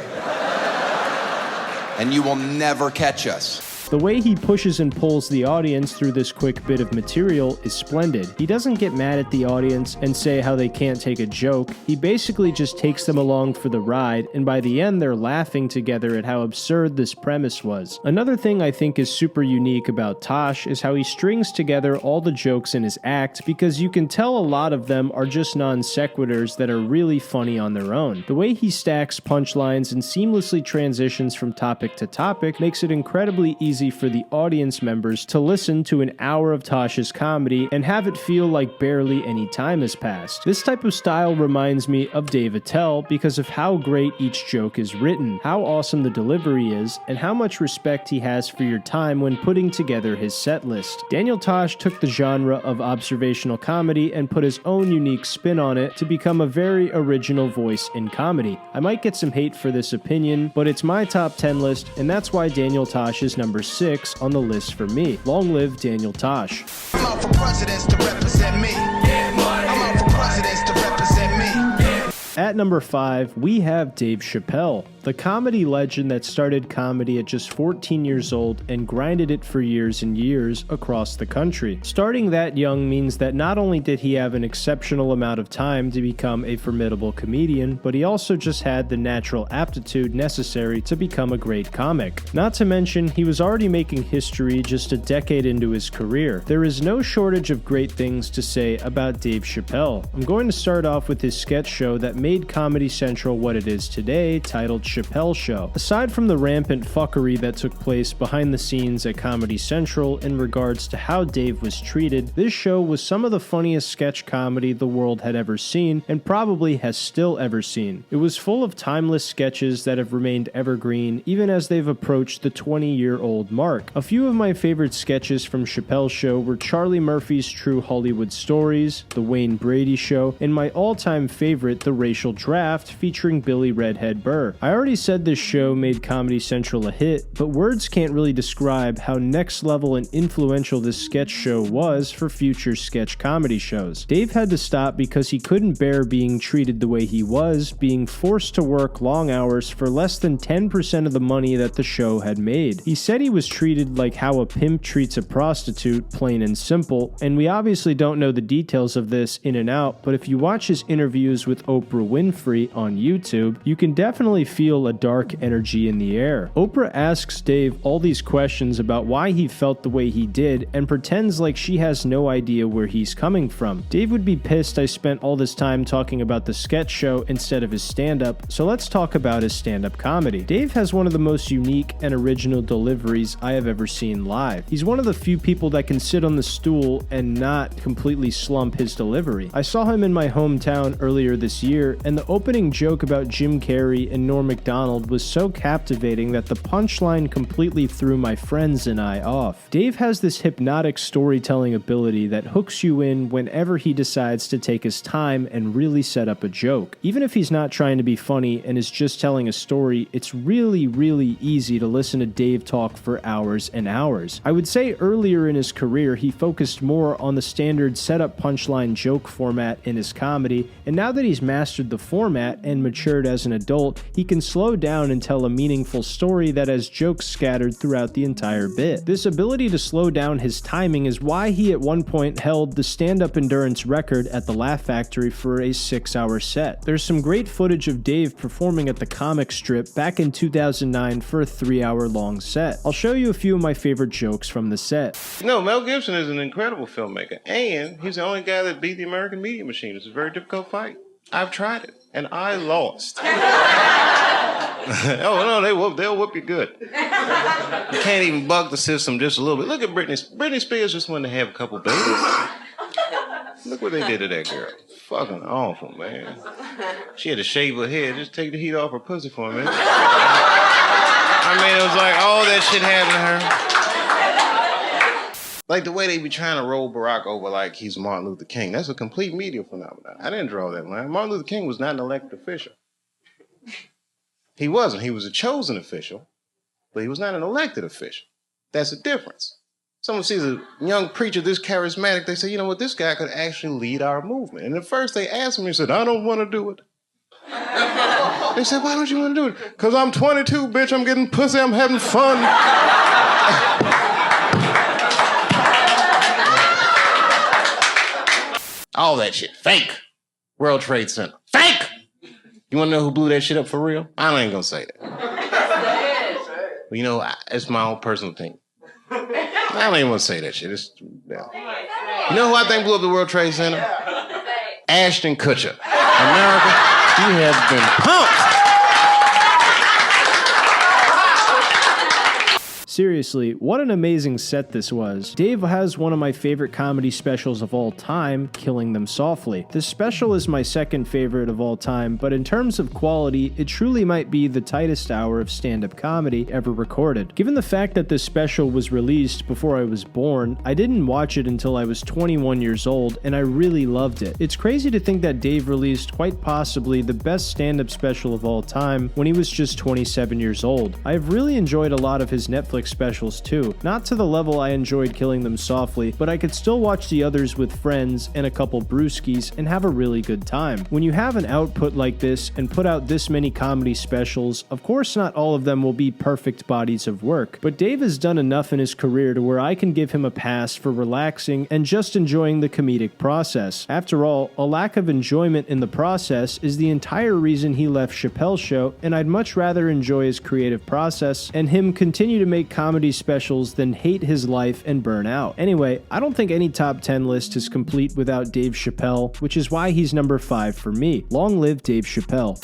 And you will never catch us. The way he pushes and pulls the audience through this quick bit of material is splendid. He doesn't get mad at the audience and say how they can't take a joke. He basically just takes them along for the ride, and by the end they're laughing together at how absurd this premise was. Another thing I think is super unique about Tosh is how he strings together all the jokes in his act, because you can tell a lot of them are just non sequiturs that are really funny on their own. The way he stacks punchlines and seamlessly transitions from topic to topic makes it incredibly easy for the audience members to listen to an hour of Tosh's comedy and have it feel like barely any time has passed. This type of style reminds me of Dave Attell because of how great each joke is written, how awesome the delivery is, and how much respect he has for your time when putting together his set list. Daniel Tosh took the genre of observational comedy and put his own unique spin on it to become a very original voice in comedy. I might get some hate for this opinion, but it's my top 10 list, and that's why Daniel Tosh is number 6 on the list for me. Long live Daniel Tosh. I'm out for presidents to represent me. I'm out for presidents to represent me. At number 5, we have Dave Chappelle, the comedy legend that started comedy at just 14 years old and grinded it for years and years across the country. Starting that young means that not only did he have an exceptional amount of time to become a formidable comedian, but he also just had the natural aptitude necessary to become a great comic. Not to mention, he was already making history just a decade into his career. There is no shortage of great things to say about Dave Chappelle. I'm going to start off with his sketch show that made Comedy Central what it is today, titled Chappelle Show. Aside from the rampant fuckery that took place behind the scenes at Comedy Central in regards to how Dave was treated, this show was some of the funniest sketch comedy the world had ever seen and probably has still ever seen. It was full of timeless sketches that have remained evergreen even as they've approached the 20-year-old mark. A few of my favorite sketches from Chappelle's show were Charlie Murphy's True Hollywood Stories, The Wayne Brady Show, and my all-time favorite, The Racial Draft, featuring Billy Redhead Burr. I already said this show made Comedy Central a hit, but words can't really describe how next level and influential this sketch show was for future sketch comedy shows. Dave had to stop because he couldn't bear being treated the way he was, being forced to work long hours for less than 10% of the money that the show had made. He said he was treated like how a pimp treats a prostitute, plain and simple, and we obviously don't know the details of this in and out, but if you watch his interviews with Oprah Winfrey on YouTube, you can definitely feel a dark energy in the air. Oprah asks Dave all these questions about why he felt the way he did and pretends like she has no idea where he's coming from. Dave would be pissed I spent all this time talking about the sketch show instead of his stand-up, so let's talk about his stand-up comedy. Dave has one of the most unique and original deliveries I have ever seen live. He's one of the few people that can sit on the stool and not completely slump his delivery. I saw him in my hometown earlier this year, and the opening joke about Jim Carrey and Norm Macdonald was so captivating that the punchline completely threw my friends and I off. Dave has this hypnotic storytelling ability that hooks you in whenever he decides to take his time and really set up a joke. Even if he's not trying to be funny and is just telling a story, it's really easy to listen to Dave talk for hours and hours. I would say earlier in his career he focused more on the standard setup punchline joke format in his comedy, and now that he's mastered the format and matured as an adult, he can slow down and tell a meaningful story that has jokes scattered throughout the entire bit. This ability to slow down his timing is why he at one point held the stand-up endurance record at the Laugh Factory for a 6-hour set. There's some great footage of Dave performing at the comic strip back in 2009 for a 3-hour long set. I'll show you a few of my favorite jokes from the set. No, Mel Gibson is an incredible filmmaker, and he's the only guy that beat the American Media Machine. It's a very difficult fight. I've tried it, and I lost. Oh, no, they'll whoop you good. You can't even bug the system just a little bit. Look at Britney. Britney Spears just wanted to have a couple babies. Look what they did to that girl. Fucking awful, man. She had to shave her head. Just take the heat off her pussy for a minute. I mean, it was like all that shit happened to her. Like the way they be trying to roll Barack over like he's Martin Luther King. That's a complete media phenomenon. I didn't draw that line. Martin Luther King was not an elected official. He wasn't. He was a chosen official, but he was not an elected official. That's the difference. Someone sees a young preacher this charismatic, they say, you know what, this guy could actually lead our movement. And at first they asked him, he said, I don't want to do it. They said, why don't you want to do it? Because I'm 22, bitch, I'm getting pussy, I'm having fun. All that shit, fake. World Trade Center, fake. You want to know who blew that shit up for real? I ain't gonna say that. But you know, it's my own personal thing. I don't even want to say that shit. Yeah. You know who I think blew up the World Trade Center? Ashton Kutcher. America, you have been pumped. Seriously, what an amazing set this was. Dave has one of my favorite comedy specials of all time, Killing Them Softly. This special is my second favorite of all time, but in terms of quality, it truly might be the tightest hour of stand-up comedy ever recorded. Given the fact that this special was released before I was born, I didn't watch it until I was 21 years old, and I really loved it. It's crazy to think that Dave released quite possibly the best stand-up special of all time when he was just 27 years old. I have really enjoyed a lot of his Netflix comic specials too. Not to the level I enjoyed Killing Them Softly, but I could still watch the others with friends and a couple brewskis and have a really good time. When you have an output like this and put out this many comedy specials, of course not all of them will be perfect bodies of work, but Dave has done enough in his career to where I can give him a pass for relaxing and just enjoying the comedic process. After all, a lack of enjoyment in the process is the entire reason he left Chappelle's show, and I'd much rather enjoy his creative process and him continue to make comedy specials than hate his life and burn out. Anyway, I don't think any top 10 list is complete without Dave Chappelle, which is why he's number 5 for me. Long live Dave Chappelle.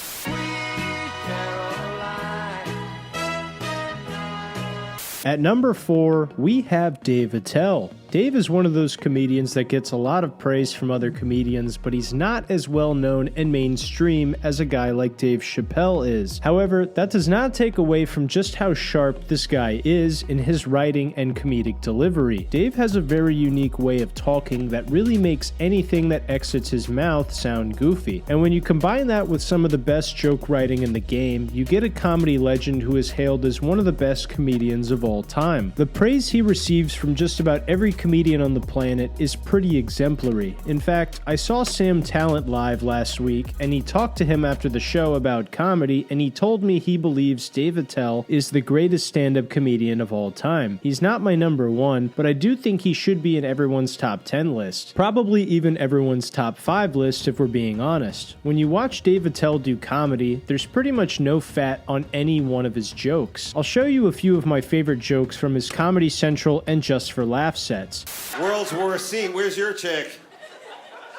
At number 4, we have Dave Attell. Dave is one of those comedians that gets a lot of praise from other comedians, but he's not as well known and mainstream as a guy like Dave Chappelle is. However, that does not take away from just how sharp this guy is in his writing and comedic delivery. Dave has a very unique way of talking that really makes anything that exits his mouth sound goofy. And when you combine that with some of the best joke writing in the game, you get a comedy legend who is hailed as one of the best comedians of all time. The praise he receives from just about every comedian on the planet is pretty exemplary. In fact, I saw Sam Talent live last week, and he talked to him after the show about comedy, and he told me he believes Dave Attell is the greatest stand-up comedian of all time. He's not my number 1, but I do think he should be in everyone's top 10 list. Probably even everyone's top 5 list if we're being honest. When you watch Dave Attell do comedy, there's pretty much no fat on any one of his jokes. I'll show you a few of my favorite jokes from his Comedy Central and Just for Laughs sets. World's worst scene. Where's your chick?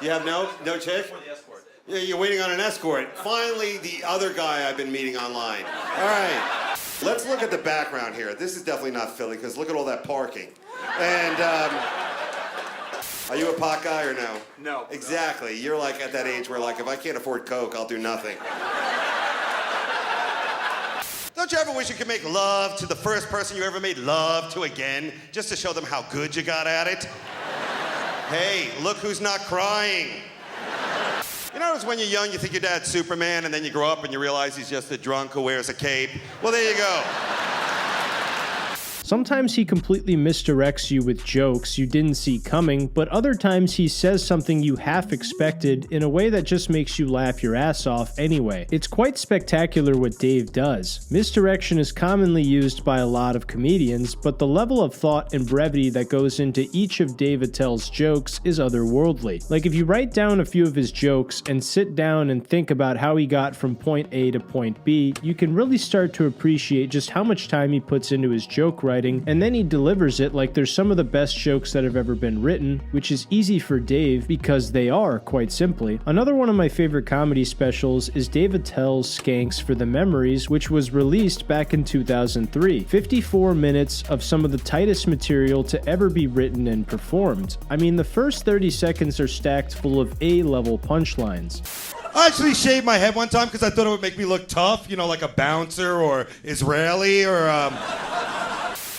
You have no chick? Yeah, you're waiting on an escort. Finally, the other guy I've been meeting online. All right, let's look at the background here. This is definitely not Philly, because look at all that parking. And are you a pot guy or no? No. Exactly. You're like at that age where like, if I can't afford Coke, I'll do nothing. Don't you ever wish you could make love to the first person you ever made love to again, just to show them how good you got at it? Hey, look who's not crying. You notice when you're young, you think your dad's Superman, and then you grow up and you realize he's just a drunk who wears a cape? Well, there you go. Sometimes he completely misdirects you with jokes you didn't see coming, but other times he says something you half expected in a way that just makes you laugh your ass off anyway. It's quite spectacular what Dave does. Misdirection is commonly used by a lot of comedians, but the level of thought and brevity that goes into each of Dave Attell's jokes is otherworldly. Like if you write down a few of his jokes and sit down and think about how he got from point A to point B, you can really start to appreciate just how much time he puts into his joke writing, and then he delivers it like there's some of the best jokes that have ever been written, which is easy for Dave because they are, quite simply. Another one of my favorite comedy specials is Dave Attell's Skanks for the Memories, which was released back in 2003. 54 minutes of some of the tightest material to ever be written and performed. I mean, the first 30 seconds are stacked full of A-level punchlines. I actually shaved my head one time because I thought it would make me look tough, you know, like a bouncer or Israeli or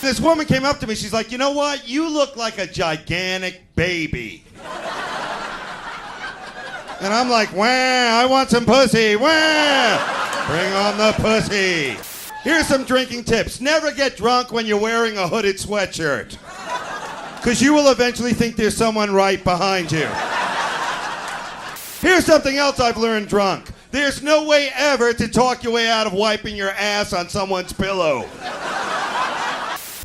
This woman came up to me, she's like, you know what? You look like a gigantic baby. And I'm like, wah, I want some pussy, wah! Bring on the pussy. Here's some drinking tips. Never get drunk when you're wearing a hooded sweatshirt. Because you will eventually think there's someone right behind you. Here's something else I've learned drunk. There's no way ever to talk your way out of wiping your ass on someone's pillow.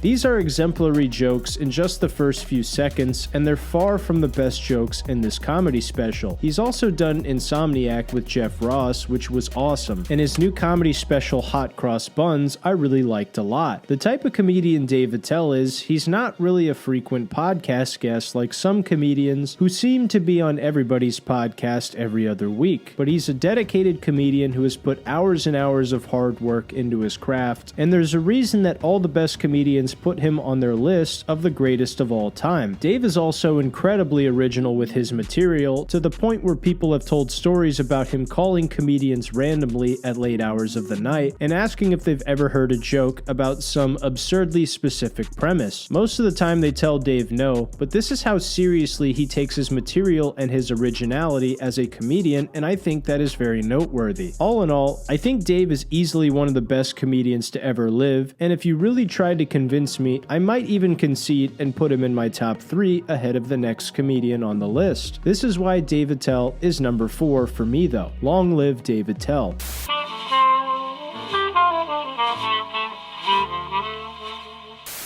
These are exemplary jokes in just the first few seconds, and they're far from the best jokes in this comedy special. He's also done Insomniac with Jeff Ross, which was awesome, and his new comedy special Hot Cross Buns I really liked a lot. The type of comedian Dave Attell is, he's not really a frequent podcast guest like some comedians who seem to be on everybody's podcast every other week, but he's a dedicated comedian who has put hours and hours of hard work into his craft, and there's a reason that all the best comedians put him on their list of the greatest of all time. Dave is also incredibly original with his material, to the point where people have told stories about him calling comedians randomly at late hours of the night and asking if they've ever heard a joke about some absurdly specific premise. Most of the time they tell Dave no, but this is how seriously he takes his material and his originality as a comedian, and I think that is very noteworthy. All in all, I think Dave is easily one of the best comedians to ever live, and if you really tried to convince convince me, I might even concede and put him in my top 3 ahead of the next comedian on the list. This is why Dave Attell is number 4 for me though. Long live Dave Attell.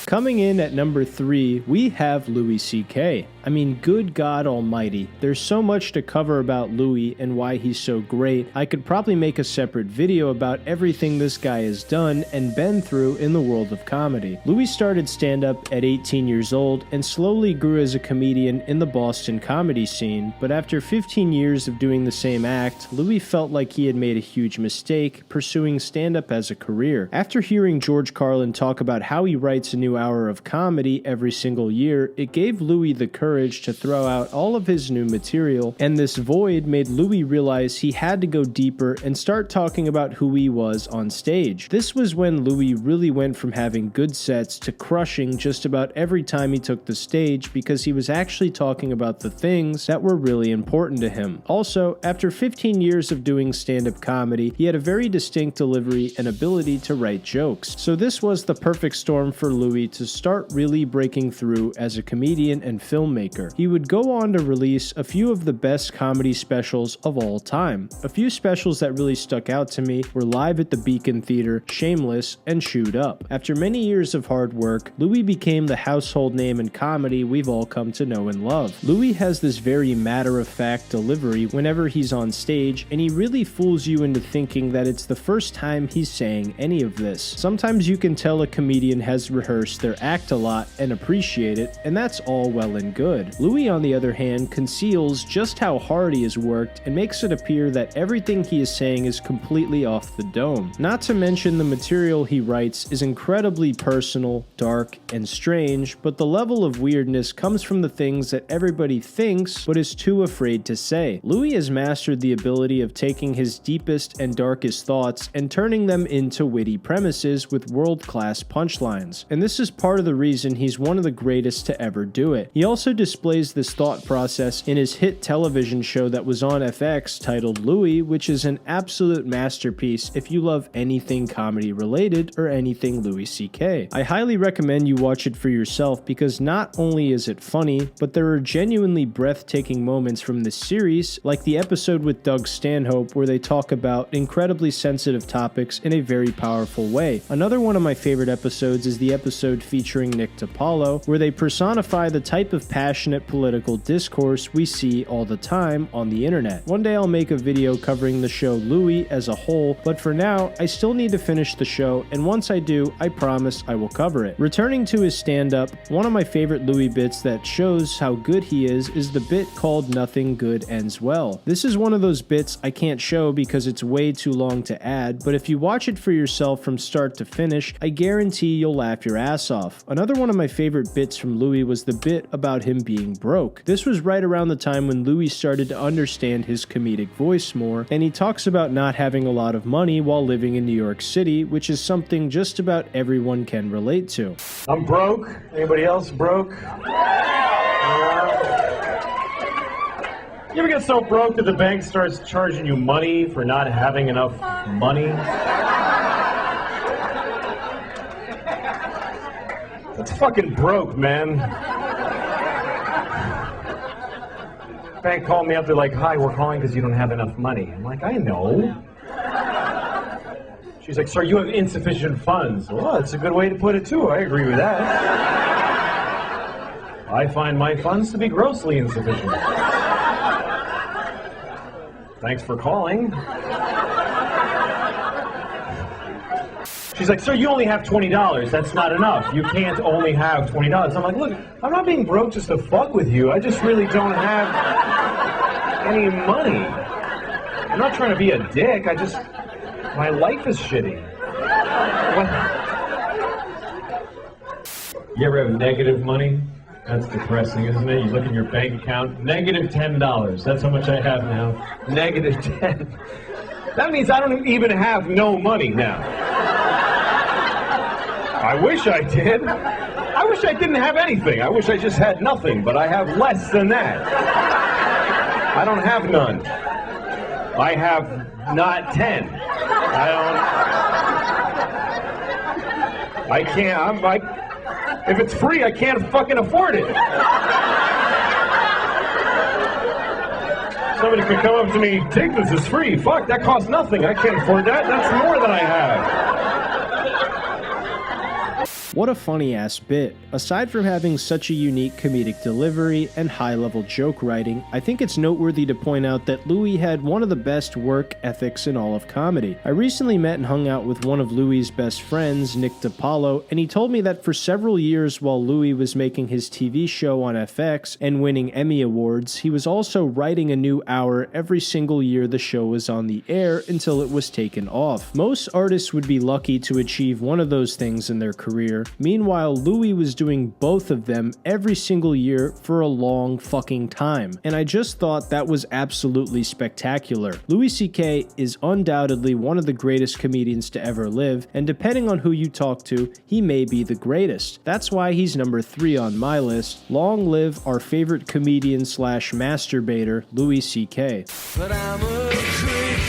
Coming in at number 3, we have Louis C.K. I mean, good God almighty, there's so much to cover about Louis and why he's so great. I could probably make a separate video about everything this guy has done and been through in the world of comedy. Louis started stand-up at 18 years old and slowly grew as a comedian in the Boston comedy scene, but after 15 years of doing the same act, Louis felt like he had made a huge mistake pursuing stand-up as a career. After hearing George Carlin talk about how he writes a new hour of comedy every single year, it gave Louis the courage to throw out all of his new material, and this void made Louis realize he had to go deeper and start talking about who he was on stage. This was when Louis really went from having good sets to crushing just about every time he took the stage because he was actually talking about the things that were really important to him. Also, after 15 years of doing stand-up comedy, he had a very distinct delivery and ability to write jokes. So this was the perfect storm for Louis to start really breaking through as a comedian and filmmaker. He would go on to release a few of the best comedy specials of all time. A few specials that really stuck out to me were Live at the Beacon Theater, Shameless, and Chewed Up. After many years of hard work, Louis became the household name in comedy we've all come to know and love. Louis has this very matter-of-fact delivery whenever he's on stage, and he really fools you into thinking that it's the first time he's saying any of this. Sometimes you can tell a comedian has rehearsed their act a lot and appreciate it, and that's all well and good. Louis, on the other hand, conceals just how hard he has worked and makes it appear that everything he is saying is completely off the dome. Not to mention the material he writes is incredibly personal, dark, and strange, but the level of weirdness comes from the things that everybody thinks but is too afraid to say. Louis has mastered the ability of taking his deepest and darkest thoughts and turning them into witty premises with world-class punchlines, and this is part of the reason he's one of the greatest to ever do it. He also displays this thought process in his hit television show that was on FX titled Louis, which is an absolute masterpiece if you love anything comedy related or anything Louis C.K. I highly recommend you watch it for yourself because not only is it funny, but there are genuinely breathtaking moments from this series, like the episode with Doug Stanhope where they talk about incredibly sensitive topics in a very powerful way. Another one of my favorite episodes is the episode featuring Nick DiPaolo, where they personify the type of passionate political discourse we see all the time on the internet. One day I'll make a video covering the show Louis as a whole, but for now, I still need to finish the show, and once I do, I promise I will cover it. Returning to his stand-up, one of my favorite Louis bits that shows how good he is the bit called Nothing Good Ends Well. This is one of those bits I can't show because it's way too long to add, but if you watch it for yourself from start to finish, I guarantee you'll laugh your ass off. Another one of my favorite bits from Louis was the bit about him being broke. This was right around the time when Louis started to understand his comedic voice more, and he talks about not having a lot of money while living in New York City, which is something just about everyone can relate to. I'm broke. Anybody else broke? You ever get so broke that the bank starts charging you money for not having enough money? That's fucking broke, man. Bank called me up, they're like, hi, we're calling because you don't have enough money. I'm like, I know. She's like, sir, you have insufficient funds. Well, that's a good way to put it too, I agree with that. I find my funds to be grossly insufficient. Thanks for calling. She's like, sir, you only have $20. That's not enough. You can't only have $20. I'm like, look, I'm not being broke just to fuck with you. I just really don't have any money. I'm not trying to be a dick. My life is shitty. You ever have negative money? That's depressing, isn't it? You look in your bank account, negative $10. That's how much I have now. Negative 10. That means I don't even have no money now. I wish I did. I wish I didn't have anything. I wish I just had nothing, but I have less than that. I don't have none. I have not 10. If it's free, I can't fucking afford it. Somebody could come up to me, take this, it's free. Fuck, that costs nothing. I can't afford that. That's more than I have. What a funny-ass bit. Aside from having such a unique comedic delivery and high-level joke writing, I think it's noteworthy to point out that Louis had one of the best work ethics in all of comedy. I recently met and hung out with one of Louis' best friends, Nick DiPaolo, and he told me that for several years while Louis was making his TV show on FX and winning Emmy Awards, he was also writing a new hour every single year the show was on the air until it was taken off. Most artists would be lucky to achieve one of those things in their career. Meanwhile, Louis was doing both of them every single year for a long fucking time. And I just thought that was absolutely spectacular. Louis C.K. is undoubtedly one of the greatest comedians to ever live, and depending on who you talk to, he may be the greatest. That's why he's number 3 on my list. Long live our favorite comedian slash masturbator, Louis C.K. But I'm a creep.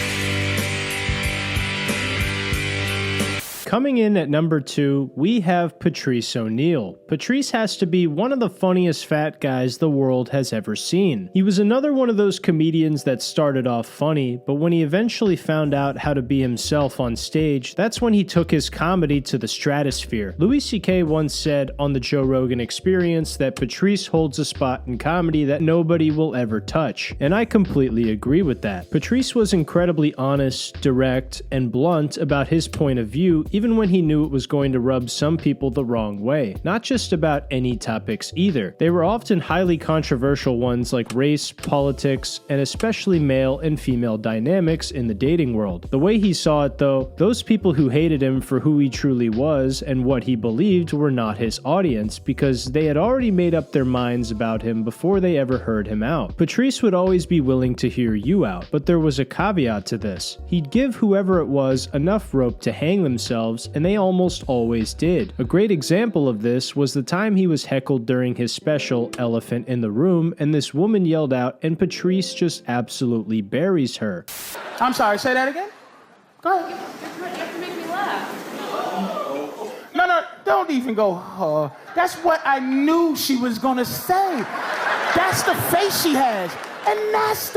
Coming in at number 2, we have Patrice O'Neal. Patrice has to be one of the funniest fat guys the world has ever seen. He was another one of those comedians that started off funny, but when he eventually found out how to be himself on stage, that's when he took his comedy to the stratosphere. Louis C.K. once said on the Joe Rogan Experience that Patrice holds a spot in comedy that nobody will ever touch, and I completely agree with that. Patrice was incredibly honest, direct, and blunt about his point of view, even when he knew it was going to rub some people the wrong way. Not just about any topics either. They were often highly controversial ones like race, politics, and especially male and female dynamics in the dating world. The way he saw it though, those people who hated him for who he truly was and what he believed were not his audience because they had already made up their minds about him before they ever heard him out. Patrice would always be willing to hear you out, but there was a caveat to this. He'd give whoever it was enough rope to hang themselves, and they almost always did. A great example of this was the time he was heckled during his special Elephant in the Room, and this woman yelled out and Patrice just absolutely buries her. I'm sorry, say that again? Go ahead. You're making me laugh. No, don't even go, That's what I knew she was gonna say. That's the face she has. And that's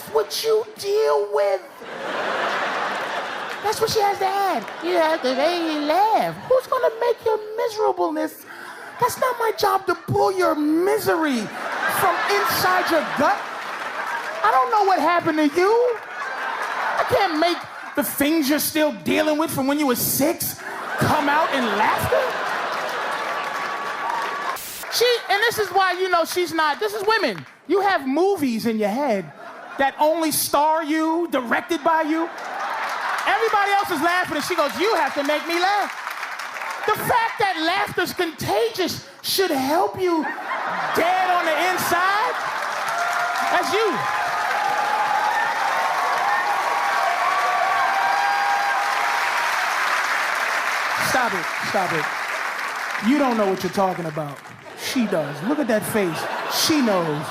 what you deal with. That's what she has to add. You have to make me laugh. Who's gonna make your miserableness? That's not my job to pull your misery from inside your gut. I don't know what happened to you. I can't make the things you're still dealing with from when you were 6 come out in laughter. And this is why you know she's not, this is women. You have movies in your head that only star you, directed by you. Everybody else is laughing and she goes, you have to make me laugh. The fact that laughter's contagious should help you dead on the inside. That's you. Stop it. You don't know what you're talking about. She does. Look at that face. She knows.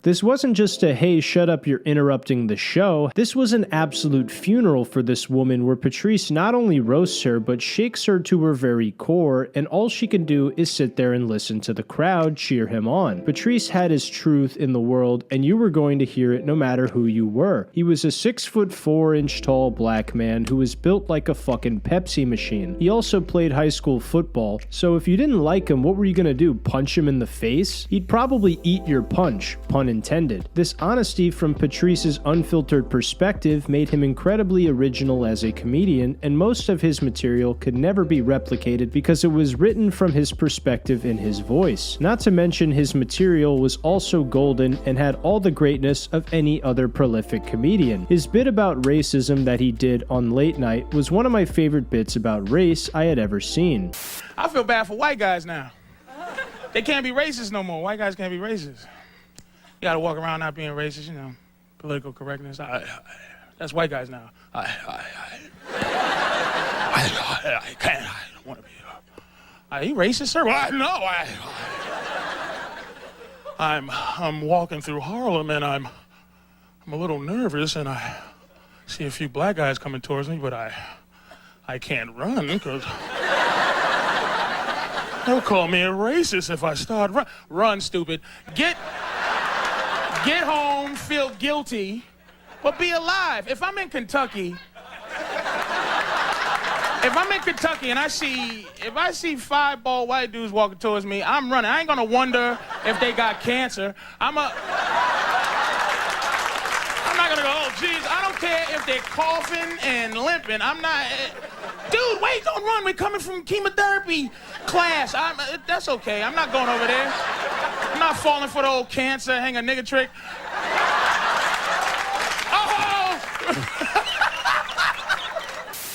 This wasn't just a, hey, shut up, you're interrupting the show. This was an absolute funeral for this woman where Patrice not only roasts her, but shakes her to her very core, and all she can do is sit there and listen to the crowd cheer him on. Patrice had his truth in the world, and you were going to hear it no matter who you were. He was a 6'4" tall black man who was built like a fucking Pepsi machine. He also played high school football, so if you didn't like him, what were you gonna do, punch him in the face? He'd probably eat your punch, pun intended. This honesty from Patrice's unfiltered perspective made him incredibly original as a comedian, and most of his material could never be replicated because it was written from his perspective in his voice. Not to mention his material was also golden and had all the greatness of any other prolific comedian. His bit about racism that he did on Late Night was one of my favorite bits about race I had ever seen. I feel bad for white guys now. They can't be racist no more. White guys can't be racist. You gotta walk around not being racist, you know, political correctness. That's white guys now. I can't. I don't want to be. Are you racist, sir? Well, no. I'm walking through Harlem and I'm a little nervous and I see a few black guys coming towards me, but I can't run because They'll call me a racist if I start run, stupid. Get home, feel guilty, but be alive. If I'm in Kentucky and I see 5 bald white dudes walking towards me, I'm running. I ain't gonna wonder if they got cancer. I'm not gonna go, oh, geez, I don't care if they're coughing and limping. I'm not, dude, wait, don't run. We're coming from chemotherapy class. That's okay. I'm not going over there. I'm not falling for the old cancer, hang a nigga trick.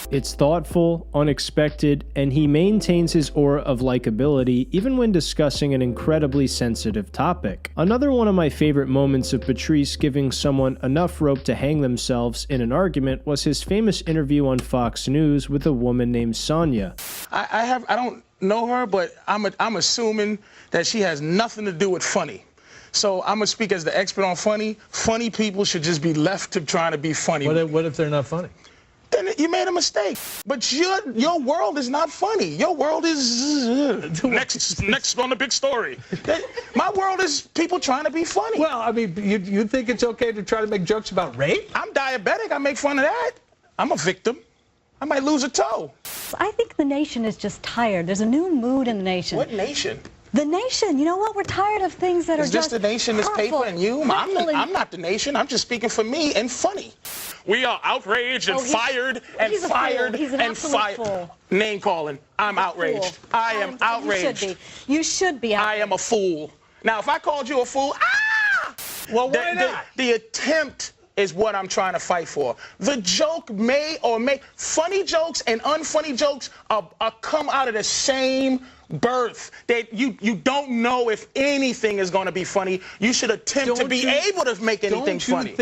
It's thoughtful, unexpected, and he maintains his aura of likability even when discussing an incredibly sensitive topic. Another one of my favorite moments of Patrice giving someone enough rope to hang themselves in an argument was his famous interview on Fox News with a woman named Sonia. I don't know her, but I'm assuming that she has nothing to do with funny. So I'm gonna speak as the expert on funny. Funny people should just be left to trying to be funny. What if they're not funny? Then you made a mistake. But your world is not funny. Your world is next on the big story. My world is people trying to be funny. Well, I mean, you think it's okay to try to make jokes about rape? I'm diabetic. I make fun of that. I'm a victim. I might lose a toe. I think the nation is just tired. There's a new mood in the nation. What nation? The nation. You know what? We're tired of things that are just the nation, this paper, and you? I'm not the nation. I'm just speaking for me and funny. We are outraged and fired and fired and fired. Name calling. I'm outraged. I am outraged. You should be. I am a fool. Now, if I called you a fool, well, why not? The attempt is what I'm trying to fight for. The joke funny jokes and unfunny jokes are come out of the same birth. That you don't know if anything is going to be funny. You should attempt to be able to make anything funny.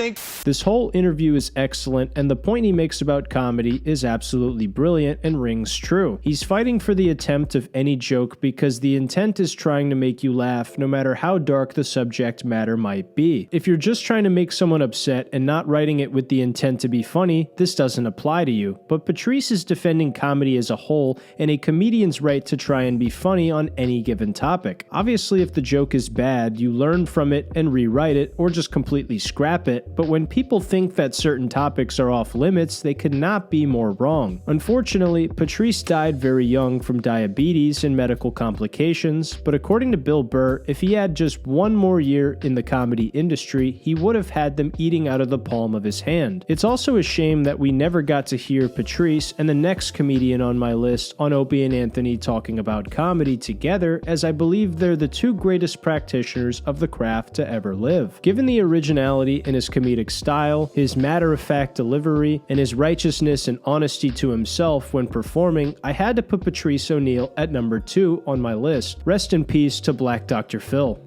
This whole interview is excellent, and the point he makes about comedy is absolutely brilliant and rings true. He's fighting for the attempt of any joke because the intent is trying to make you laugh no matter how dark the subject matter might be. If you're just trying to make someone upset and not writing it with the intent to be funny, this doesn't apply to you. But Patrice is defending comedy as a whole and a comedian's right to try and be funny on any given topic. Obviously, if the joke is bad, you learn from it and rewrite it or just completely scrap it, but when people think that certain topics are off limits, they could not be more wrong. Unfortunately, Patrice died very young from diabetes and medical complications, but according to Bill Burr, if he had just one more year in the comedy industry, he would have had them eating out of the palm of his hand. It's also a shame that we never got to hear Patrice and the next comedian on my list, on Opie and Anthony, talking about comedy together, as I believe they're the two greatest practitioners of the craft to ever live. Given the originality in his comedic style, his matter-of-fact delivery, and his righteousness and honesty to himself when performing, I had to put Patrice O'Neal at number 2 on my list. Rest in peace to Black Dr. Phil.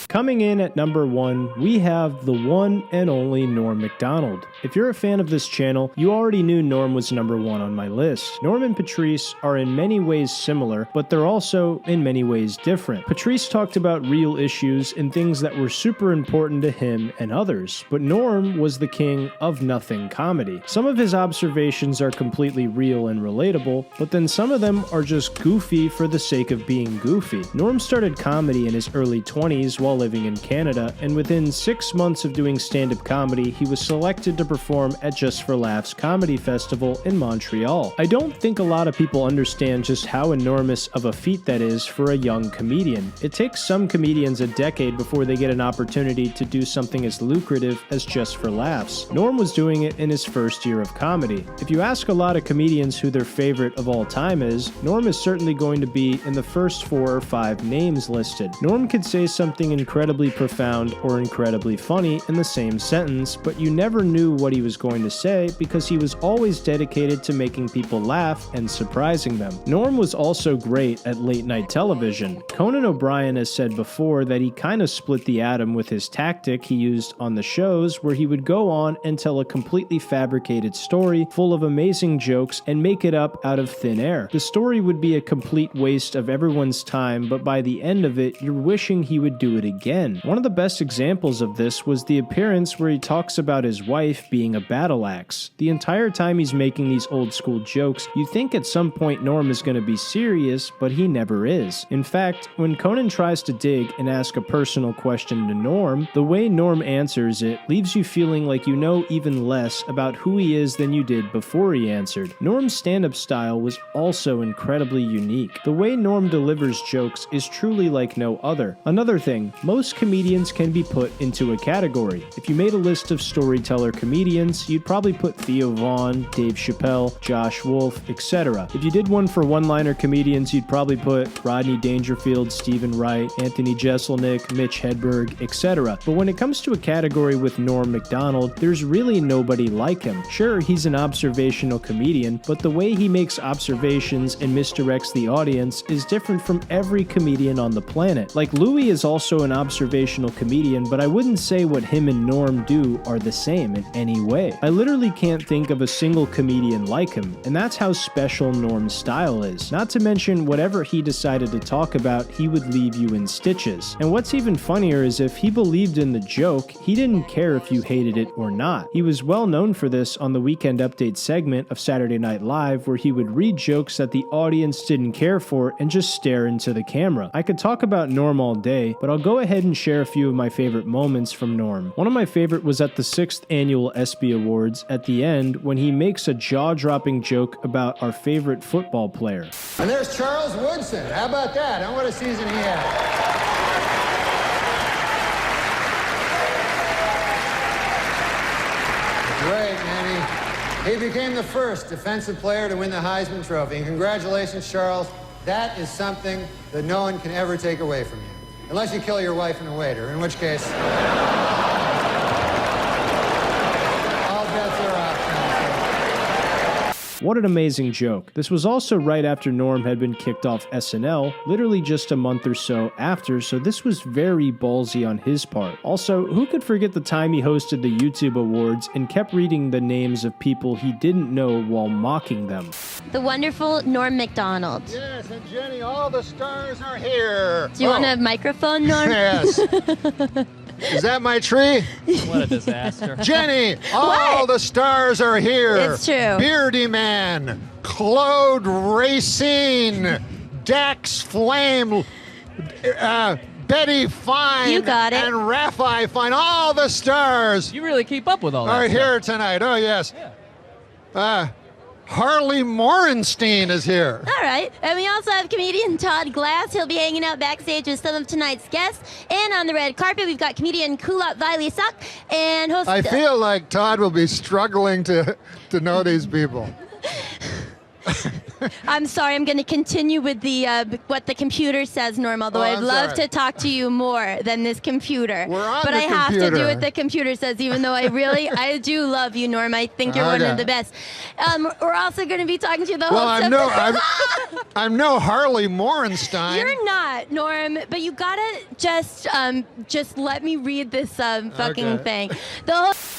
Coming in at number 1, we have the one and only Norm Macdonald. If you're a fan of this channel, you already knew Norm was number 1 on my list. Norm and Patrice are in many ways similar, but they're also in many ways different. Patrice talked about real issues and things that were super important to him and others, but Norm was the king of nothing comedy. Some of his observations are completely real and relatable, but then some of them are just goofy for the sake of being goofy. Norm started comedy in his early 20s while living in Canada, and within 6 months of doing stand-up comedy, he was selected to perform at Just for Laughs Comedy Festival in Montreal. I don't think a lot of people understand just how enormous of a feat that is for a young comedian. It takes some comedians a decade before they get an opportunity to do something as lucrative as Just for Laughs. Norm was doing it in his first year of comedy. If you ask a lot of comedians who their favorite of all time is, Norm is certainly going to be in the first 4 or 5 names listed. Norm could say something incredibly profound or incredibly funny in the same sentence, but you never knew what he was going to say because he was always dedicated to making people laugh and surprising them. Norm was also great at late night television. Conan O'Brien has said before that he kind of split the atom with his tactic he used on the shows, where he would go on and tell a completely fabricated story full of amazing jokes and make it up out of thin air. The story would be a complete waste of everyone's time, but by the end of it, you're wishing he would do it again. again. One of the best examples of this was the appearance where he talks about his wife being a battle axe. The entire time he's making these old school jokes, you think at some point Norm is going to be serious, but he never is. In fact, when Conan tries to dig and ask a personal question to Norm, the way Norm answers it leaves you feeling like you know even less about who he is than you did before he answered. Norm's stand-up style was also incredibly unique. The way Norm delivers jokes is truly like no other. Another thing, most comedians can be put into a category. If you made a list of storyteller comedians, you'd probably put Theo Vaughn, Dave Chappelle, Josh Wolf, etc. If you did one for one-liner comedians, you'd probably put Rodney Dangerfield, Stephen Wright, Anthony Jeselnik, Mitch Hedberg, etc. But when it comes to a category with Norm Macdonald, there's really nobody like him. Sure, he's an observational comedian, but the way he makes observations and misdirects the audience is different from every comedian on the planet. Like, Louis is also an observational comedian, but I wouldn't say what him and Norm do are the same in any way. I literally can't think of a single comedian like him, and that's how special Norm's style is. Not to mention, whatever he decided to talk about, he would leave you in stitches. And what's even funnier is if he believed in the joke, he didn't care if you hated it or not. He was well known for this on the Weekend Update segment of Saturday Night Live, where he would read jokes that the audience didn't care for and just stare into the camera. I could talk about Norm all day, but I'll go ahead and share a few of my favorite moments from Norm. One of my favorite was at the 6th annual ESPY Awards at the end when he makes a jaw-dropping joke about our favorite football player. And there's Charles Woodson. How about that? What a season he had. Great, man. He became the first defensive player to win the Heisman Trophy. And congratulations, Charles. That is something that no one can ever take away from you. Unless you kill your wife and a waiter, in which case, all bets are off. What an amazing joke. This was also right after Norm had been kicked off SNL, literally just a month or so after, so this was very ballsy on his part. Also, who could forget the time he hosted the YouTube Awards and kept reading the names of people he didn't know while mocking them? The wonderful Norm Macdonald. Yes, and Jenny, all the stars are here. Do you want a microphone, Norm? Yes. Is that my tree? What a disaster. Jenny, all the stars are here. It's true. Beardy Man, Claude Racine, Dax Flame, Betty Fine, You got it. and Raffi Fine. All the stars You really keep up with all that are stuff. here tonight. Oh, yes. Harley Morenstein is here. All right. And we also have comedian Todd Glass. He'll be hanging out backstage with some of tonight's guests. And on the red carpet, we've got comedian Kulap Vailesak and host... I feel like Todd will be struggling to know these people. I'm sorry, I'm going to continue with the what the computer says, Norm, although I'd I'm love sorry. to talk to you more than this computer. We're on but the I have to do computer. what the computer says, even though I do love you, Norm. I think you're one Okay. of the best. We're also going to be talking to the Well, host of... I'm no Harley Morenstein. You're not, Norm, but you gotta just let me read this fucking thing.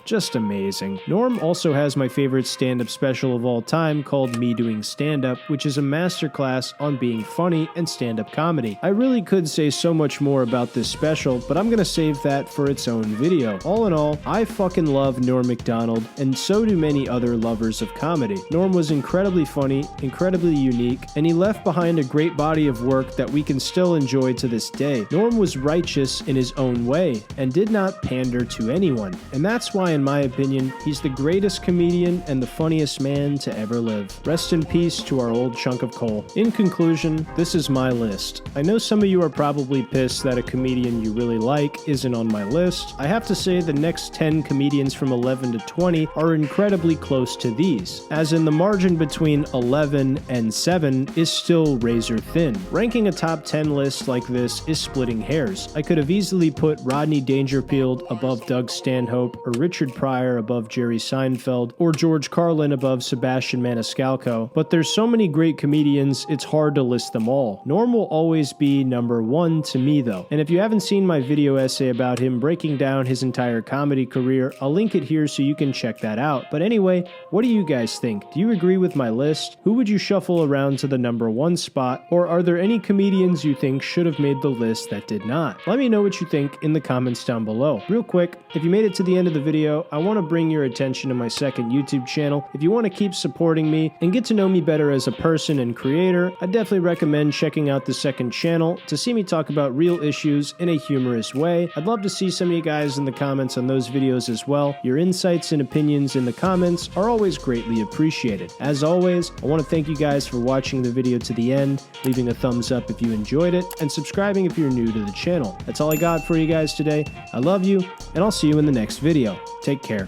Just amazing. Norm also has my favorite stand-up special of all time called Me Doing Stand-Up, which is a masterclass on being funny and stand-up comedy. I really could say so much more about this special, but I'm gonna save that for its own video. All in all, I fucking love Norm Macdonald, and so do many other lovers of comedy. Norm was incredibly funny, incredibly unique, and he left behind a great body of work that we can still enjoy to this day. Norm was righteous in his own way, and did not pander to anyone. And that's why, in my opinion, he's the greatest comedian and the funniest man to ever live. Rest in peace to our old chunk of coal. In conclusion, this is my list. I know some of you are probably pissed that a comedian you really like isn't on my list. I have to say the next 10 comedians from 11 to 20 are incredibly close to these, as in the margin between 11 and 7 is still razor thin. Ranking a top 10 list like this is splitting hairs. I could have easily put Rodney Dangerfield above Doug Stanhope or Richard Richard Pryor above Jerry Seinfeld, or George Carlin above Sebastian Maniscalco, but there's so many great comedians, it's hard to list them all. Norm will always be number one to me though, and if you haven't seen my video essay about him breaking down his entire comedy career, I'll link it here so you can check that out. But anyway, what do you guys think? Do you agree with my list? Who would you shuffle around to the number one spot, or are there any comedians you think should have made the list that did not? Let me know what you think in the comments down below. Real quick, if you made it to the end of the video, I want to bring your attention to my second YouTube channel. If you want to keep supporting me and get to know me better as a person and creator, I definitely recommend checking out the second channel to see me talk about real issues in a humorous way. I'd love to see some of you guys in the comments on those videos as well. Your insights and opinions in the comments are always greatly appreciated. As always, I want to thank you guys for watching the video to the end, leaving a thumbs up if you enjoyed it, and subscribing if you're new to the channel. That's all I got for you guys today. I love you, and I'll see you in the next video. Take care.